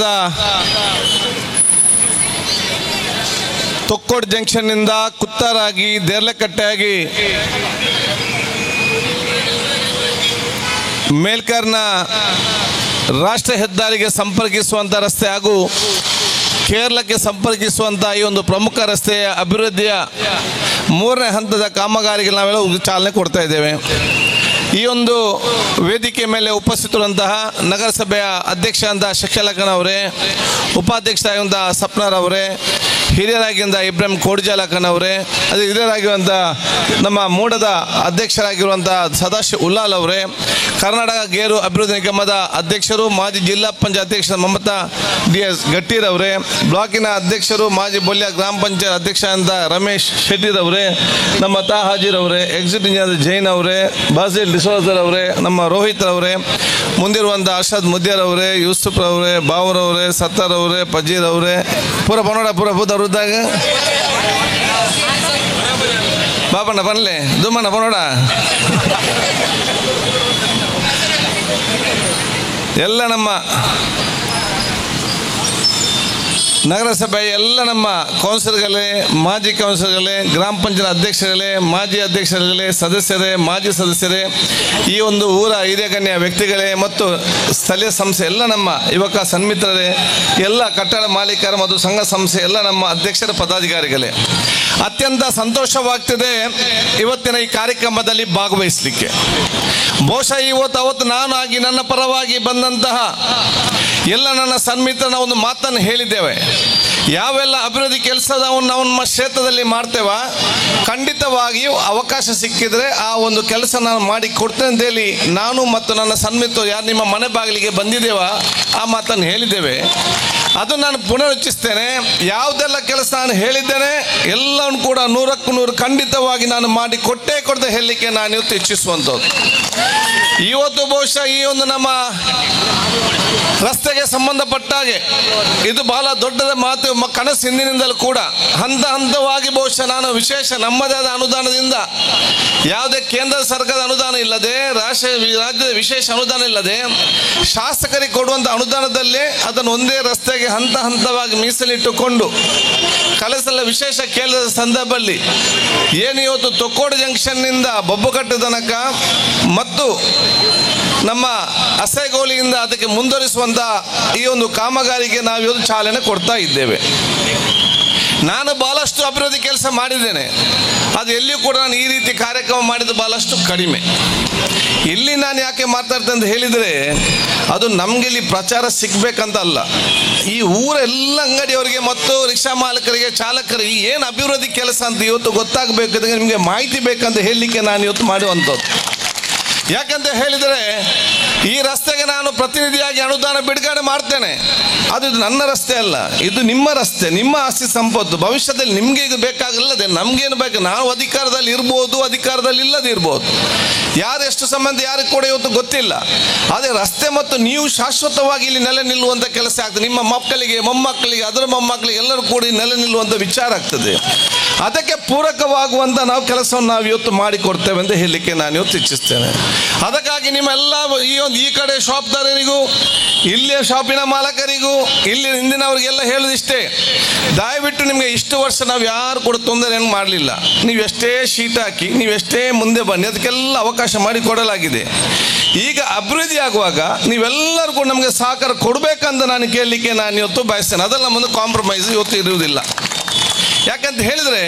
ನಗರದ ತೊಕ್ಕೋಡು ಜಂಕ್ಷನ್ನಿಂದ ಕುತ್ತಾರಾಗಿ ದೇರ್ಲೆಕಟ್ಟೆಯಾಗಿ ಮೇಲ್ಕರ್ನ ರಾಷ್ಟ್ರ ಹೆದ್ದಾರಿಗೆ ಸಂಪರ್ಕಿಸುವಂಥ ರಸ್ತೆ ಹಾಗೂ ಕೇರಳಕ್ಕೆ ಸಂಪರ್ಕಿಸುವಂಥ ಈ ಒಂದು ಪ್ರಮುಖ ರಸ್ತೆಯ ಅಭಿವೃದ್ಧಿಯ 3ನೇ ಹಂತದ ಕಾಮಗಾರಿಗೆ ನಾವೆಲ್ಲ ಚಾಲನೆ ಕೊಡ್ತಾ ಇದ್ದೇವೆ. ಈ ಒಂದು ವೇದಿಕೆ ಮೇಲೆ ಉಪಸ್ಥಿತರಂತಹ ನಗರಸಭೆಯ ಅಧ್ಯಕ್ಷ ಅಂತ ಶಶಿಕಲಾಕನವರೇ, ಉಪಾಧ್ಯಕ್ಷರಾಗಿರುವಂಥ ಸಪ್ನಾರವರೇ, ಹಿರಿಯರಾಗಿರುವಂಥ ಇಬ್ರಾಹಿಂ ಕೋಡ್ಜಾಲಕನವರೇ, ಅದೇ ಹಿರಿಯರಾಗಿರುವಂಥ ನಮ್ಮ ಮೂಡದ ಅಧ್ಯಕ್ಷರಾಗಿರುವಂಥ ಸದಾಶಿವ್ ಉಲ್ಲಾಲ್ ಅವರೇ, ಕರ್ನಾಟಕ ಗೇರು ಅಭಿವೃದ್ಧಿ ನಿಗಮದ ಅಧ್ಯಕ್ಷರು ಮಾಜಿ ಜಿಲ್ಲಾ ಪಂಚಾಯತ್ ಅಧ್ಯಕ್ಷ ಮಮತಾ DS ಗಟ್ಟೀರವರೇ, ಬ್ಲಾಕಿನ ಅಧ್ಯಕ್ಷರು ಮಾಜಿ ಬೊಲ್ಯ ಗ್ರಾಮ ಪಂಚಾಯತ್ ಅಧ್ಯಕ್ಷ ಅಂತ ರಮೇಶ್ ಶೆಟ್ಟಿರವರೇ, ನಮ್ಮ ತಾ ಹಾಜಿರವರೇ, ಎಕ್ಸಿಕ್ಯೂಟಿವ್ ಇಂಜಿನಿಯರ್ ಜೈನ್ ಅವರೇ, ಬಾಸಿಲ್ ಡಿಸೋಜರ್ ಅವರೇ, ನಮ್ಮ ರೋಹಿತ್ ಅವರೇ, ಮುಂದಿರುವಂಥ ಅರ್ಷದ್ ಮುದ್ಯರವರೇ, ಯೂಸುಫ್ ಅವರೇ, ಬಾವರವರೇ, ಸತ್ತರ್ ಅವರೇ, ಪಜೀರ್ ಅವರೇ, ಪೂರ ಪನೋಡ ಪೂರ ಬೂದವ್ರದ್ದಾಗ ಬಾಬಣ್ಣ ಬನ್ಲೆ ದುಮ್ಮಣ್ಣ ಪನೋಡ ಎಲ್ಲ ನಮ್ಮ ನಗರಸಭೆಯ ಎಲ್ಲ ನಮ್ಮ ಕೌನ್ಸಿಲರ್ಗಳೇ, ಮಾಜಿ ಕೌನ್ಸಿಲರ್ಗಳೇ, ಗ್ರಾಮ ಪಂಚಾಯತ್ ಅಧ್ಯಕ್ಷರುಗಳೇ, ಮಾಜಿ ಅಧ್ಯಕ್ಷರುಗಳೇ, ಸದಸ್ಯರೇ, ಮಾಜಿ ಸದಸ್ಯರೇ, ಈ ಒಂದು ಊರ ಹಿರಿಯಗಣ್ಯ ವ್ಯಕ್ತಿಗಳೇ ಮತ್ತು ಸ್ಥಳೀಯ ಸಂಸ್ಥೆ ಎಲ್ಲ ನಮ್ಮ ಯುವಕ ಸನ್ಮಿತ್ರರೇ, ಎಲ್ಲ ಕಟ್ಟಡ ಮಾಲೀಕರು ಮತ್ತು ಸಂಘ ಸಂಸ್ಥೆ ಎಲ್ಲ ನಮ್ಮ ಅಧ್ಯಕ್ಷರ ಪದಾಧಿಕಾರಿಗಳೇ, ಅತ್ಯಂತ ಸಂತೋಷವಾಗ್ತಿದೆ ಇವತ್ತಿನ ಈ ಕಾರ್ಯಕ್ರಮದಲ್ಲಿ ಭಾಗವಹಿಸಲಿಕ್ಕೆ. ಬಹುಶಃ ಅವತ್ತು ನಾನು ಆಗಿ ನನ್ನ ಪರವಾಗಿ ಬಂದಂತಹ ಎಲ್ಲ ನನ್ನ ಸನ್ಮಿತ್ರನ ಒಂದು ಮಾತನ್ನು ಹೇಳಿದ್ದೇವೆ. ಯಾವೆಲ್ಲ ಅಭಿವೃದ್ಧಿ ಕೆಲಸದವನ್ನು ನಾವು ನಮ್ಮ ಕ್ಷೇತ್ರದಲ್ಲಿ ಮಾಡ್ತೇವ, ಖಂಡಿತವಾಗಿಯೂ ಅವಕಾಶ ಸಿಕ್ಕಿದ್ರೆ ಆ ಒಂದು ಕೆಲಸ ನಾನು ಮಾಡಿ ಕೊಡ್ತೇನೆ ಅಂತ ಹೇಳಿ ನಾನು ಮತ್ತು ನನ್ನ ಸನ್ಮಿತ್ರರು ಯಾರು ನಿಮ್ಮ ಮನೆ ಬಾಗಿಲಿಗೆ ಬಂದಿದ್ದೇವ ಆ ಮಾತನ್ನು ಹೇಳಿದ್ದೇವೆ. ಅದು ನಾನು ಪುನರುಚ್ಚರಿಸ್ತೇನೆ. ಯಾವುದೆಲ್ಲ ಕೆಲಸ ನಾನು ಹೇಳಿದ್ದೇನೆ ಎಲ್ಲವನ್ನು ಕೂಡ 100ಕ್ಕೆ 100 ಖಂಡಿತವಾಗಿ ನಾನು ಮಾಡಿ ಕೊಟ್ಟೇ ಹೇಳಲಿಕ್ಕೆ ನಾನು ಇವತ್ತು ಇಚ್ಛಿಸುವಂಥದ್ದು. ಇವತ್ತು ಬಹುಶಃ ಈ ಒಂದು ನಮ್ಮ ರಸ್ತೆಗೆ ಸಂಬಂಧಪಟ್ಟ ಹಾಗೆ ಇದು ಬಹಳ ದೊಡ್ಡದ ಮಾತು ಕನಸು ಹಿಂದಿನಿಂದಲೂ ಕೂಡ ಹಂತವಾಗಿ ಬಹುಶಃ ನಾನು ವಿಶೇಷ ನಮ್ಮದೇ ಆದ ಅನುದಾನದಿಂದ, ಯಾವುದೇ ಕೇಂದ್ರ ಸರ್ಕಾರದ ಅನುದಾನ ಇಲ್ಲದೆ, ರಾಜ್ಯದ ವಿಶೇಷ ಅನುದಾನ ಇಲ್ಲದೆ, ಶಾಸಕರಿಗೆ ಕೊಡುವಂಥ ಅನುದಾನದಲ್ಲೇ ಅದನ್ನು ಒಂದೇ ರಸ್ತೆಗೆ ಹಂತವಾಗಿ ಮೀಸಲಿಟ್ಟುಕೊಂಡು ಕೆಲಸೆಲ್ಲ ವಿಶೇಷ ಕೇಳಿದ ಸಂದರ್ಭದಲ್ಲಿ ಏನು ಇವತ್ತು ತೊಕ್ಕೋಡು ಜಂಕ್ಷನ್ನಿಂದ ಬೊಬ್ಬಕಟ್ಟೆ ತನಕ ಮತ್ತು ನಮ್ಮ ಅಸೆಗೋಲಿಯಿಂದ ಅದಕ್ಕೆ ಮುಂದುವರಿಸುವಂಥ ಈ ಒಂದು ಕಾಮಗಾರಿಗೆ ನಾವು ಇವತ್ತು ಚಾಲನೆ ಕೊಡ್ತಾ ಇದ್ದೇವೆ. ನಾನು ಬಹಳಷ್ಟು ಅಭಿವೃದ್ಧಿ ಕೆಲಸ ಮಾಡಿದ್ದೇನೆ. ಅದು ಎಲ್ಲಿಯೂ ಕೂಡ ನಾನು ಈ ರೀತಿ ಕಾರ್ಯಕ್ರಮ ಮಾಡಿದ್ದು ಬಹಳಷ್ಟು ಕಡಿಮೆ. ಇಲ್ಲಿ ನಾನು ಯಾಕೆ ಮಾತಾಡ್ತೇನೆ ಅಂತ ಹೇಳಿದರೆ, ಅದು ನಮಗೆ ಇಲ್ಲಿ ಪ್ರಚಾರ ಸಿಗ್ಬೇಕಂತ ಅಲ್ಲ, ಈ ಊರೆಲ್ಲ ಅಂಗಡಿಯವರಿಗೆ ಮತ್ತು ರಿಕ್ಷಾ ಮಾಲಕರಿಗೆ, ಚಾಲಕರಿಗೆ ಏನು ಅಭಿವೃದ್ಧಿ ಕೆಲಸ ಅಂತ ಇವತ್ತು ಗೊತ್ತಾಗಬೇಕು, ನಿಮಗೆ ಮಾಹಿತಿ ಬೇಕಂತ ಹೇಳಲಿಕ್ಕೆ ನಾನು ಇವತ್ತು ಮಾಡುವಂಥದ್ದು. ಯಾಕಂತ ಹೇಳಿದರೆ ಈ ರಸ್ತೆಗೆ ನಾನು ಪ್ರತಿನಿಧಿಯಾಗಿ ಅನುದಾನ ಬಿಡುಗಡೆ ಮಾಡ್ತೇನೆ. ಅದು ಇದು ನನ್ನ ರಸ್ತೆ ಅಲ್ಲ, ಇದು ನಿಮ್ಮ ರಸ್ತೆ, ನಿಮ್ಮ ಆಸ್ತಿ ಸಂಪತ್ತು. ಭವಿಷ್ಯದಲ್ಲಿ ನಿಮಗೆ ಇದು ಬೇಕಾಗಿಲ್ಲದೆ ನಮಗೇನು ಬೇಕು, ನಾವು ಅಧಿಕಾರದಲ್ಲಿ ಇರ್ಬೋದು, ಅಧಿಕಾರದಲ್ಲಿ ಇಲ್ಲದೆ ಇರ್ಬೋದು, ಯಾರೆಷ್ಟು ಸಂಬಂಧ ಯಾರಿಗೆ ಕೂಡ ಇವತ್ತು ಗೊತ್ತಿಲ್ಲ. ಅದೇ ರಸ್ತೆ ಮತ್ತು ನೀವು ಶಾಶ್ವತವಾಗಿ ಇಲ್ಲಿ ನೆಲೆ ನಿಲ್ಲುವಂಥ ಕೆಲಸ ಆಗ್ತದೆ. ನಿಮ್ಮ ಮಕ್ಕಳಿಗೆ, ಮೊಮ್ಮಕ್ಕಳಿಗೆ, ಅದರ ಮೊಮ್ಮಕ್ಕಳಿಗೆ ಎಲ್ಲರೂ ಕೂಡ ನೆಲೆ ನಿಲ್ಲುವಂಥ ವಿಚಾರ ಆಗ್ತದೆ. ಅದಕ್ಕೆ ಪೂರಕವಾಗುವಂಥ ನಾವು ಕೆಲಸವನ್ನು ನಾವು ಇವತ್ತು ಮಾಡಿಕೊಡ್ತೇವೆ ಅಂತ ಹೇಳಲಿಕ್ಕೆ ನಾನು ಇವತ್ತು ಇಚ್ಛಿಸ್ತೇನೆ. ಅದಕ್ಕಾಗಿ ನಿಮ್ಮೆಲ್ಲ ಈ ಕಡೆ ಶಾಪ್ದಾರರಿಗೂ, ಇಲ್ಲಿಯ ಶಾಪಿನ ಮಾಲಕರಿಗೂ, ಇಲ್ಲಿ ಹಿಂದಿನವರಿಗೆಲ್ಲ ಹೇಳೋದಿಷ್ಟೇ, ದಯವಿಟ್ಟು ನಿಮಗೆ ಇಷ್ಟು ವರ್ಷ ನಾವು ಯಾರು ಕೂಡ ತೊಂದರೆಯನ್ನು ಮಾಡಲಿಲ್ಲ. ನೀವು ಎಷ್ಟೇ ಶೀಟ್ ಹಾಕಿ, ನೀವು ಎಷ್ಟೇ ಮುಂದೆ ಬನ್ನಿ, ಅದಕ್ಕೆಲ್ಲ ಅವಕಾಶ ಮಾಡಿ ಕೊಡಲಾಗಿದೆ. ಈಗ ಅಭಿವೃದ್ಧಿ ಆಗುವಾಗ ನೀವೆಲ್ಲರೂ ಕೂಡ ನಮಗೆ ಸಹಕಾರ ಕೊಡಬೇಕಂತ ನಾನು ಕೇಳಲಿಕ್ಕೆ ನಾನು ಇವತ್ತು ಬಯಸ್ತೇನೆ. ಅದೆಲ್ಲ ಮುಂದೆ ಕಾಂಪ್ರಮೈಸ್ ಇವತ್ತು ಇರುವುದಿಲ್ಲ. ಯಾಕಂತ ಹೇಳಿದರೆ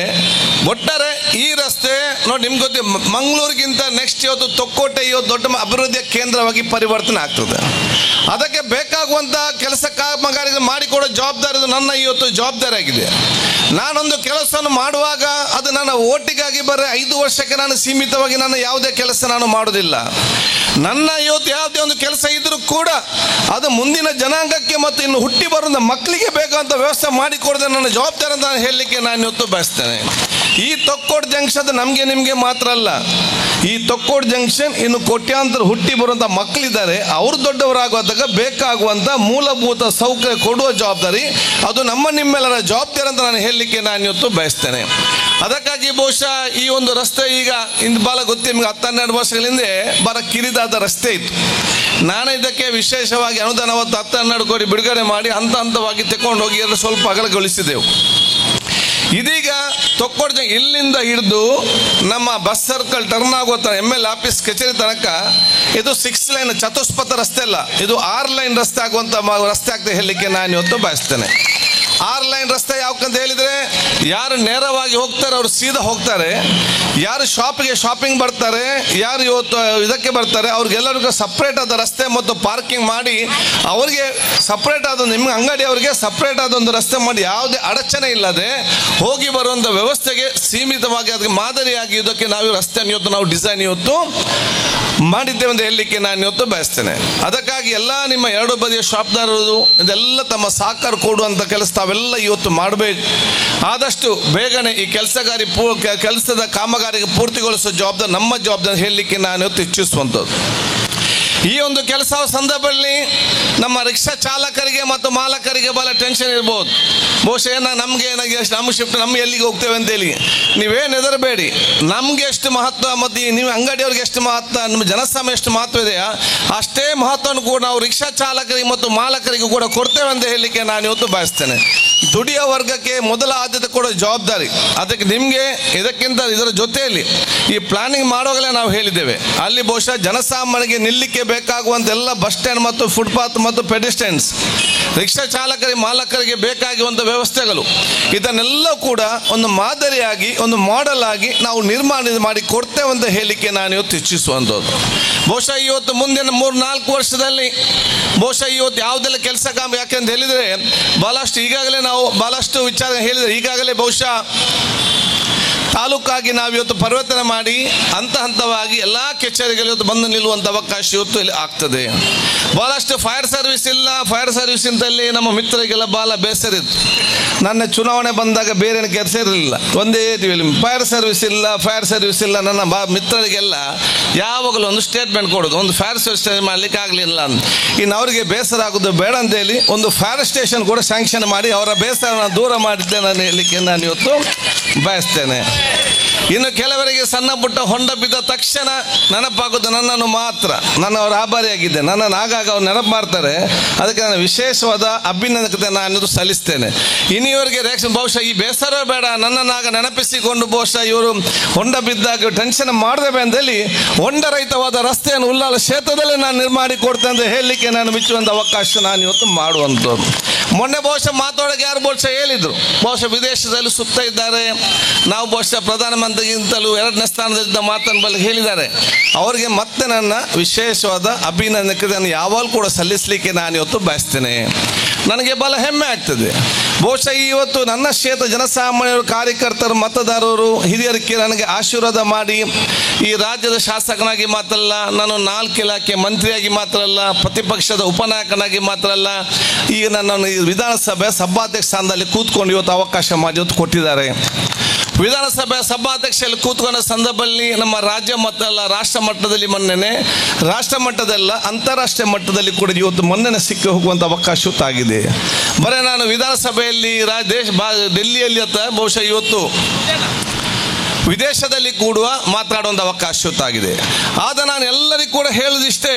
ಒಟ್ಟಾರೆ ಈ ರಸ್ತೆ ನೋಡಿ, ನಿಮ್ಗೆ ಗೊತ್ತಿ, ಮಂಗಳೂರಿಗಿಂತ ನೆಕ್ಸ್ಟ್ ಇವತ್ತು ತೊಕ್ಕೋಟೆ ಇವತ್ತು ದೊಡ್ಡ ಅಭಿವೃದ್ಧಿಯ ಕೇಂದ್ರವಾಗಿ ಪರಿವರ್ತನೆ ಆಗ್ತದೆ. ಅದಕ್ಕೆ ಬೇಕಾಗುವಂಥ ಕೆಲಸ ಕಾಮಗಾರಿಗಳು ಮಾಡಿಕೊಡೋ ಜವಾಬ್ದಾರಿ ನನ್ನ ಇವತ್ತು ಜವಾಬ್ದಾರಿ ಆಗಿದೆ. ನಾನೊಂದು ಕೆಲಸವನ್ನು ಮಾಡುವಾಗ ಅದು ನನ್ನ ಓಟಿಗಾಗಿ ಬರೀ 5 ವರ್ಷಕ್ಕೆ ನಾನು ಸೀಮಿತವಾಗಿ ನಾನು ಯಾವುದೇ ಕೆಲಸ ನಾನು ಮಾಡೋದಿಲ್ಲ. ನನ್ನ ಇವತ್ತು ಯಾವುದೇ ಒಂದು ಕೆಲಸ ಇದ್ರೂ ಕೂಡ ಅದು ಮುಂದಿನ ಜನಾಂಗಕ್ಕೆ ಮತ್ತು ಇನ್ನು ಹುಟ್ಟಿ ಬರುವಂಥ ಮಕ್ಕಳಿಗೆ ಬೇಕಾದಂಥ ವ್ಯವಸ್ಥೆ ಮಾಡಿಕೊಡೋದೇ ನನ್ನ ಜವಾಬ್ದಾರಿ ಅಂತ ನಾನು ಹೇಳಲಿಕ್ಕೆ ನಾನು ಇವತ್ತು ಬಯಸ್ತೇನೆ. ಈ ತೊಕ್ಕೋಡು ಜಂಕ್ಷನ್ ನಮಗೆ ನಿಮಗೆ ಮಾತ್ರ ಅಲ್ಲ, ಈ ತೊಕ್ಕೋಡು ಜಂಕ್ಷನ್ ಇನ್ನು ಕೋಟ್ಯಾಂತರ ಹುಟ್ಟಿ ಬರುವಂಥ ಮಕ್ಕಳಿದ್ದಾರೆ, ಅವರು ದೊಡ್ಡವರಾಗುವಾಗ ಬೇಕಾಗುವಂಥ ಮೂಲಭೂತ ಸೌಕರ್ಯ ಕೊಡುವ ಜವಾಬ್ದಾರಿ ಅದು ನಮ್ಮ ನಿಮ್ಮೆಲ್ಲರ ಜವಾಬ್ದಾರಿ ಅಂತ ನಾನು ಹೇಳಲಿಕ್ಕೆ ನಾನು ಇವತ್ತು ಬಯಸ್ತೇನೆ. ಅದಕ್ಕಾಗಿ ಬಹುಶಃ ಈ ಒಂದು ರಸ್ತೆ ಈಗ ಇಂದು ಭಾಳ ಗೊತ್ತಿ ನಿಮಗೆ 10-12 ವರ್ಷಗಳ ಹಿಂದೆ ಭಾಳ ಕಿರಿದಾದ ರಸ್ತೆ ಇತ್ತು. ನಾನು ಇದಕ್ಕೆ ವಿಶೇಷವಾಗಿ ಅನುದಾನ 10-12 ಕೋಟಿ ಬಿಡುಗಡೆ ಮಾಡಿ ಹಂತ ಹಂತವಾಗಿ ತಗೊಂಡು ಹೋಗಿ ಅದನ್ನು ಸ್ವಲ್ಪ ಅಗಲಗೊಳಿಸಿದೆವು. ಇದೀಗ ತೊಕ್ಕೊಡ್ಜ ಇಲ್ಲಿಂದ ಹಿಡಿದು ನಮ್ಮ ಬಸ್ ಸರ್ಕಲ್ ಟರ್ನ್ ಆಗೋ ML ಆಫೀಸ್ ಕಚೇರಿ ತನಕ ಇದು 6 ಲೈನ್ ಚತುಷ್ಪಥ ರಸ್ತೆ ಅಲ್ಲ, ಇದು 6 ಲೈನ್ ರಸ್ತೆ ಆಗುವಂತ ರಸ್ತೆ ಆಗ್ತದೆ ಹೇಳಲಿಕ್ಕೆ ನಾನು ಇವತ್ತು ಬಯಸ್ತೇನೆ. 6 ಲೈನ್ ರಸ್ತೆ ಯಾಕಂತ ಹೇಳಿದ್ರೆ ಯಾರು ನೇರವಾಗಿ ಹೋಗ್ತಾರೆ ಅವರು ಸೀದಾ ಹೋಗ್ತಾರೆ, ಯಾರು ಶಾಪಿಂಗ್ ಬರ್ತಾರೆ, ಯಾರು ಇವತ್ತು ಇದಕ್ಕೆ ಬರ್ತಾರೆ ಅವ್ರಿಗೆಲ್ಲರಿಗೂ ಸಪ್ರೇಟ್ ಆದ ರಸ್ತೆ ಮತ್ತು ಪಾರ್ಕಿಂಗ್ ಮಾಡಿ ಅವ್ರಿಗೆ ಸಪ್ರೇಟ್ ಆದ ನಿಮ್ಮ ಅಂಗಡಿ ಅವರಿಗೆ ಸಪ್ರೇಟ್ ಆದ ಒಂದು ರಸ್ತೆ ಮಾಡಿ ಯಾವುದೇ ಅಡಚಣೆ ಇಲ್ಲದೆ ಹೋಗಿ ಬರುವಂಥ ವ್ಯವಸ್ಥೆಗೆ ಸೀಮಿತವಾಗಿ ಅದಕ್ಕೆ ಮಾದರಿಯಾಗಿ ಇದಕ್ಕೆ ನಾವು ರಸ್ತೆಯನ್ನು ಇವತ್ತು ನಾವು ಡಿಸೈನ್ ಇವತ್ತು ಮಾಡಿದ್ದೇವೆ ಅಂತ ಹೇಳಲಿಕ್ಕೆ ನಾನು ಇವತ್ತು ಬಯಸ್ತೇನೆ. ಅದಕ್ಕಾಗಿ ಎಲ್ಲ ನಿಮ್ಮ 2 ಬದಿಯ ಶಾಪ್ದಾರರು ಇದೆಲ್ಲ ತಮ್ಮ ಸಹಕಾರ ಕೊಡುವಂಥ ಕೆಲಸ ತಾವೆಲ್ಲ ಇವತ್ತು ಮಾಡಬೇಕು. ಆದಷ್ಟು ಬೇಗನೆ ಈ ಕೆಲಸದ ಕಾಮಗಾರಿಗೆ ಪೂರ್ತಿಗೊಳಿಸುವ ಜವಾಬ್ದಾರಿ ನಮ್ಮ ಜವಾಬ್ದಾರಿ ಹೇಳಲಿಕ್ಕೆ ನಾನು ಇವತ್ತು ಇಚ್ಛಿಸುವಂಥದ್ದು. ಈ ಒಂದು ಕೆಲಸ ಸಂದರ್ಭದಲ್ಲಿ ನಮ್ಮ ರಿಕ್ಷಾ ಚಾಲಕರಿಗೆ ಮತ್ತು ಮಾಲಕರಿಗೆ ಬಹಳ ಟೆನ್ಷನ್ ಇರ್ಬೋದು. ಬಹುಶಃ ನಮಗೆ ನಮ್ಮ ಶಿಫ್ಟ್ ನಮ್ಮ ಎಲ್ಲಿಗೆ ಹೋಗ್ತೇವೆ ಅಂತೇಳಿ ನೀವೇನು ಹೆದರಬೇಡಿ. ನಮಗೆ ಎಷ್ಟು ಮಹತ್ವ ಮತ್ತು ನೀವು ಅಂಗಡಿಯವ್ರಿಗೆ ಎಷ್ಟು ಮಹತ್ವ, ನಮ್ಮ ಜನಸಾಮಾನ್ಯ ಎಷ್ಟು ಮಹತ್ವ ಇದೆಯಾ ಅಷ್ಟೇ ಮಹತ್ವವನ್ನು ಕೂಡ ನಾವು ರಿಕ್ಷಾ ಚಾಲಕರಿಗೆ ಮತ್ತು ಮಾಲಕರಿಗೂ ಕೂಡ ಕೊಡ್ತೇವೆ ಅಂತ ಹೇಳಲಿಕ್ಕೆ ನಾನು ಇವತ್ತು ಬಯಸ್ತೇನೆ. ದುಡಿಯೋ ವರ್ಗಕ್ಕೆ ಮೊದಲ ಆದ್ಯತೆ ಕೊಡೋ ಜವಾಬ್ದಾರಿ ಅದಕ್ಕೆ ನಿಮಗೆ. ಇದರ ಜೊತೆಯಲ್ಲಿ ಈ ಪ್ಲಾನಿಂಗ್ ಮಾಡುವಾಗಲೇ ನಾವು ಹೇಳಿದ್ದೇವೆ, ಅಲ್ಲಿ ಬಹುಶಃ ಜನಸಾಮಾನ್ಯರಿಗೆ ನಿಲ್ಲಿಕ್ಕೆ ಬೇಕಾಗುವಂಥ ಎಲ್ಲ ಬಸ್ ಸ್ಟ್ಯಾಂಡ್ ಮತ್ತು ಫುಟ್ಪಾತ್ ಮತ್ತು ಪೆಡಿಸ್ಟ್ರೆನ್ಸ್ ರಿಕ್ಷಾ ಚಾಲಕರಿಗೆ ಮಾಲಕರಿಗೆ ಬೇಕಾಗುವಂಥ ವ್ಯವಸ್ಥೆಗಳು ಇದನ್ನೆಲ್ಲ ಕೂಡ ಒಂದು ಮಾದರಿಯಾಗಿ ಒಂದು ಮಾಡೆಲ್ ಆಗಿ ನಾವು ನಿರ್ಮಾಣ ಮಾಡಿ ಕೊಡ್ತೇವೆ ಅಂತ ಹೇಳಲಿಕ್ಕೆ ನಾನು ಇವತ್ತು ಇಚ್ಛಿಸುವಂಥದ್ದು. ಬಹುಶಃ ಇವತ್ತು ಮುಂದಿನ 3-4 ವರ್ಷದಲ್ಲಿ ಬಹುಶಃ ಇವತ್ತು ಯಾವುದೆಲ್ಲ ಕೆಲಸ ಕಾಮ ಯಾಕೆಂತ ಹೇಳಿದರೆ ಬಹಳಷ್ಟು ಈಗಾಗಲೇ ನಾವು ಬಹಳಷ್ಟು ವಿಚಾರ ಹೇಳಿದರೆ ಈಗಾಗಲೇ ಬಹುಶಃ ತಾಲೂಕಾಗಿ ನಾವಿವತ್ತು ಪರಿವರ್ತನೆ ಮಾಡಿ ಹಂತ ಹಂತವಾಗಿ ಎಲ್ಲ ಕಚೇರಿಗಳು ಇವತ್ತು ಬಂದು ನಿಲ್ಲುವಂಥ ಅವಕಾಶ ಇವತ್ತು ಇಲ್ಲಿ ಆಗ್ತದೆ. ಭಾಳಷ್ಟು ಫೈರ್ ಸರ್ವಿಸ್ ಇಲ್ಲ, ಫೈರ್ ಸರ್ವಿಸ್ ಇಂತಲ್ಲಿ ನಮ್ಮ ಮಿತ್ರರಿಗೆಲ್ಲ ಭಾಳ ಬೇಸರ ಇತ್ತು. ನನ್ನ ಚುನಾವಣೆ ಬಂದಾಗ ಬೇರೆ ಕೆಲಸ ಇರಲಿಲ್ಲ, ಒಂದೇ ಫೈರ್ ಸರ್ವಿಸ್ ಇಲ್ಲ. ನನ್ನ ಮಿತ್ರರಿಗೆಲ್ಲ ಯಾವಾಗಲೂ ಒಂದು ಸ್ಟೇಟ್ಮೆಂಟ್ ಕೊಡೋದು, ಒಂದು ಫೈರ್ ಸರ್ವಿಸ್ ಮಾಡಲಿಕ್ಕೆ ಆಗಲಿಲ್ಲ ಅಂತ. ಇನ್ನು ಅವರಿಗೆ ಬೇಸರ ಆಗೋದು ಬೇಡ ಅಂತೇಳಿ ಒಂದು ಫೈರ್ ಸ್ಟೇಷನ್ ಕೂಡ ಸ್ಯಾಂಕ್ಷನ್ ಮಾಡಿ ಅವರ ಬೇಸರನ ದೂರ ಮಾಡಿದ್ದೆ ನಾನು ಹೇಳಲಿಕ್ಕೆ ನಾನು ಇವತ್ತು ಬಯಸ್ತೇನೆ. ಇನ್ನು ಕೆಲವರಿಗೆ ಸಣ್ಣ ಪುಟ್ಟ ಹೊಂಡ ಬಿದ್ದ ತಕ್ಷಣ ನೆನಪಾಗೋದು ನನ್ನನ್ನು ಮಾತ್ರ. ನಾನು ಅವರ ಆಭಾರಿಯಾಗಿದ್ದೆ, ನನ್ನನ್ನು ಆಗಾಗ ಅವ್ರು ನೆನಪು ಮಾಡ್ತಾರೆ. ಅದಕ್ಕೆ ನಾನು ವಿಶೇಷವಾದ ಅಭಿನಂದನೆ ನಾನು ಸಲ್ಲಿಸ್ತೇನೆ. ಇನ್ನಿವರಿಗೆ ರಿಯಾಕ್ಷನ್ ಬಹುಶಃ ಈ ಬೇಸರ ಬೇಡ, ನನ್ನನ್ನಾಗ ನೆನಪಿಸಿಕೊಂಡು ಬಹುಶಃ ಇವರು ಹೊಂಡ ಬಿದ್ದಾಗ ಟೆನ್ಷನ್ ಮಾಡದೇವೆ ಅಂತೇಳಿ ಹೊಂಡ ರಹಿತವಾದ ರಸ್ತೆಯನ್ನು ಉಲ್ಲಾಳ ಕ್ಷೇತ್ರದಲ್ಲೇ ನಾನು ನಿರ್ಮಾಣ ಕೊಡ್ತೇನೆ ಅಂತ ಹೇಳಲಿಕ್ಕೆ ನಾನು ಮೆಚ್ಚುವಂಥ ಅವಕಾಶ ನಾನು ಇವತ್ತು ಮಾಡುವಂಥದ್ದು. ಮೊನ್ನೆ ಬಹುಶಃ ಮಾತಾಡೋಕೆ ಯಾರು ಬಹುಶಃ ಹೇಳಿದರು, ಬಹುಶಃ ವಿದೇಶದಲ್ಲಿ ಸುತ್ತ ಇದ್ದಾರೆ, ನಾವು ಬಹುಶಃ ಪ್ರಧಾನಮಂತ್ರಿಗಿಂತಲೂ 2ನೇ ಸ್ಥಾನದಿಂದ ಮಾತನ್ನು ಬಳಿ ಹೇಳಿದ್ದಾರೆ. ಅವರಿಗೆ ಮತ್ತೆ ನನ್ನ ವಿಶೇಷವಾದ ಅಭಿನಂದನೆ ಯಾವಾಗಲೂ ಕೂಡ ಸಲ್ಲಿಸಲಿಕ್ಕೆ ನಾನು ಇವತ್ತು ಬಯಸ್ತೇನೆ. ನನಗೆ ಬಹಳ ಹೆಮ್ಮೆ ಆಗ್ತದೆ. ಬಹುಶಃ ಇವತ್ತು ನನ್ನ ಕ್ಷೇತ್ರ ಜನಸಾಮಾನ್ಯರು, ಕಾರ್ಯಕರ್ತರು, ಮತದಾರರು, ಹಿರಿಯರಿಗೆ ನನಗೆ ಆಶೀರ್ವಾದ ಮಾಡಿ ಈ ರಾಜ್ಯದ ಶಾಸಕನಾಗಿ ಮಾತ್ರ ಅಲ್ಲ, ನಾನು 4 ಇಲಾಖೆ ಮಂತ್ರಿಯಾಗಿ ಮಾತ್ರ ಅಲ್ಲ, ಪ್ರತಿಪಕ್ಷದ ಉಪನಾಯಕನಾಗಿ ಮಾತ್ರ ಅಲ್ಲ, ಈಗ ನನ್ನನ್ನು ವಿಧಾನಸಭೆ ಸಭಾಧ್ಯಕ್ಷ ಸ್ಥಾನದಲ್ಲಿ ಕೂತ್ಕೊಂಡು ಇವತ್ತು ಅವಕಾಶ ಮಾಡಿ ಇವತ್ತು ಕೊಟ್ಟಿದ್ದಾರೆ. ವಿಧಾನಸಭೆ ಸಭಾಧ್ಯಕ್ಷರಲ್ಲಿ ಕೂತ್ಕೊಂಡ ಸಂದರ್ಭದಲ್ಲಿ ನಮ್ಮ ರಾಜ್ಯ ಮಟ್ಟದಲ್ಲ ರಾಷ್ಟ್ರ ಮಟ್ಟದಲ್ಲಿ ಮೊನ್ನೆ ರಾಷ್ಟ್ರ ಮಟ್ಟದಲ್ಲ ಅಂತಾರಾಷ್ಟ್ರೀಯ ಮಟ್ಟದಲ್ಲಿ ಕೂಡ ಇವತ್ತು ಮೊನ್ನೆ ಸಿಕ್ಕಿ ಹೋಗುವಂಥ ಅವಕಾಶ ಆಗಿದೆ. ಬರೀ ನಾನು ವಿಧಾನಸಭೆಯಲ್ಲಿ ಡೆಲ್ಲಿಯಲ್ಲಿ ಬಹುಶಃ ಇವತ್ತು ವಿದೇಶದಲ್ಲಿ ಕೂಡ ಮಾತಾಡುವಂಥ ಅವಕಾಶ ಆಗಿದೆ. ಆದ ನಾನು ಎಲ್ಲರಿಗೂ ಕೂಡ ಹೇಳುದಿಷ್ಟೇ,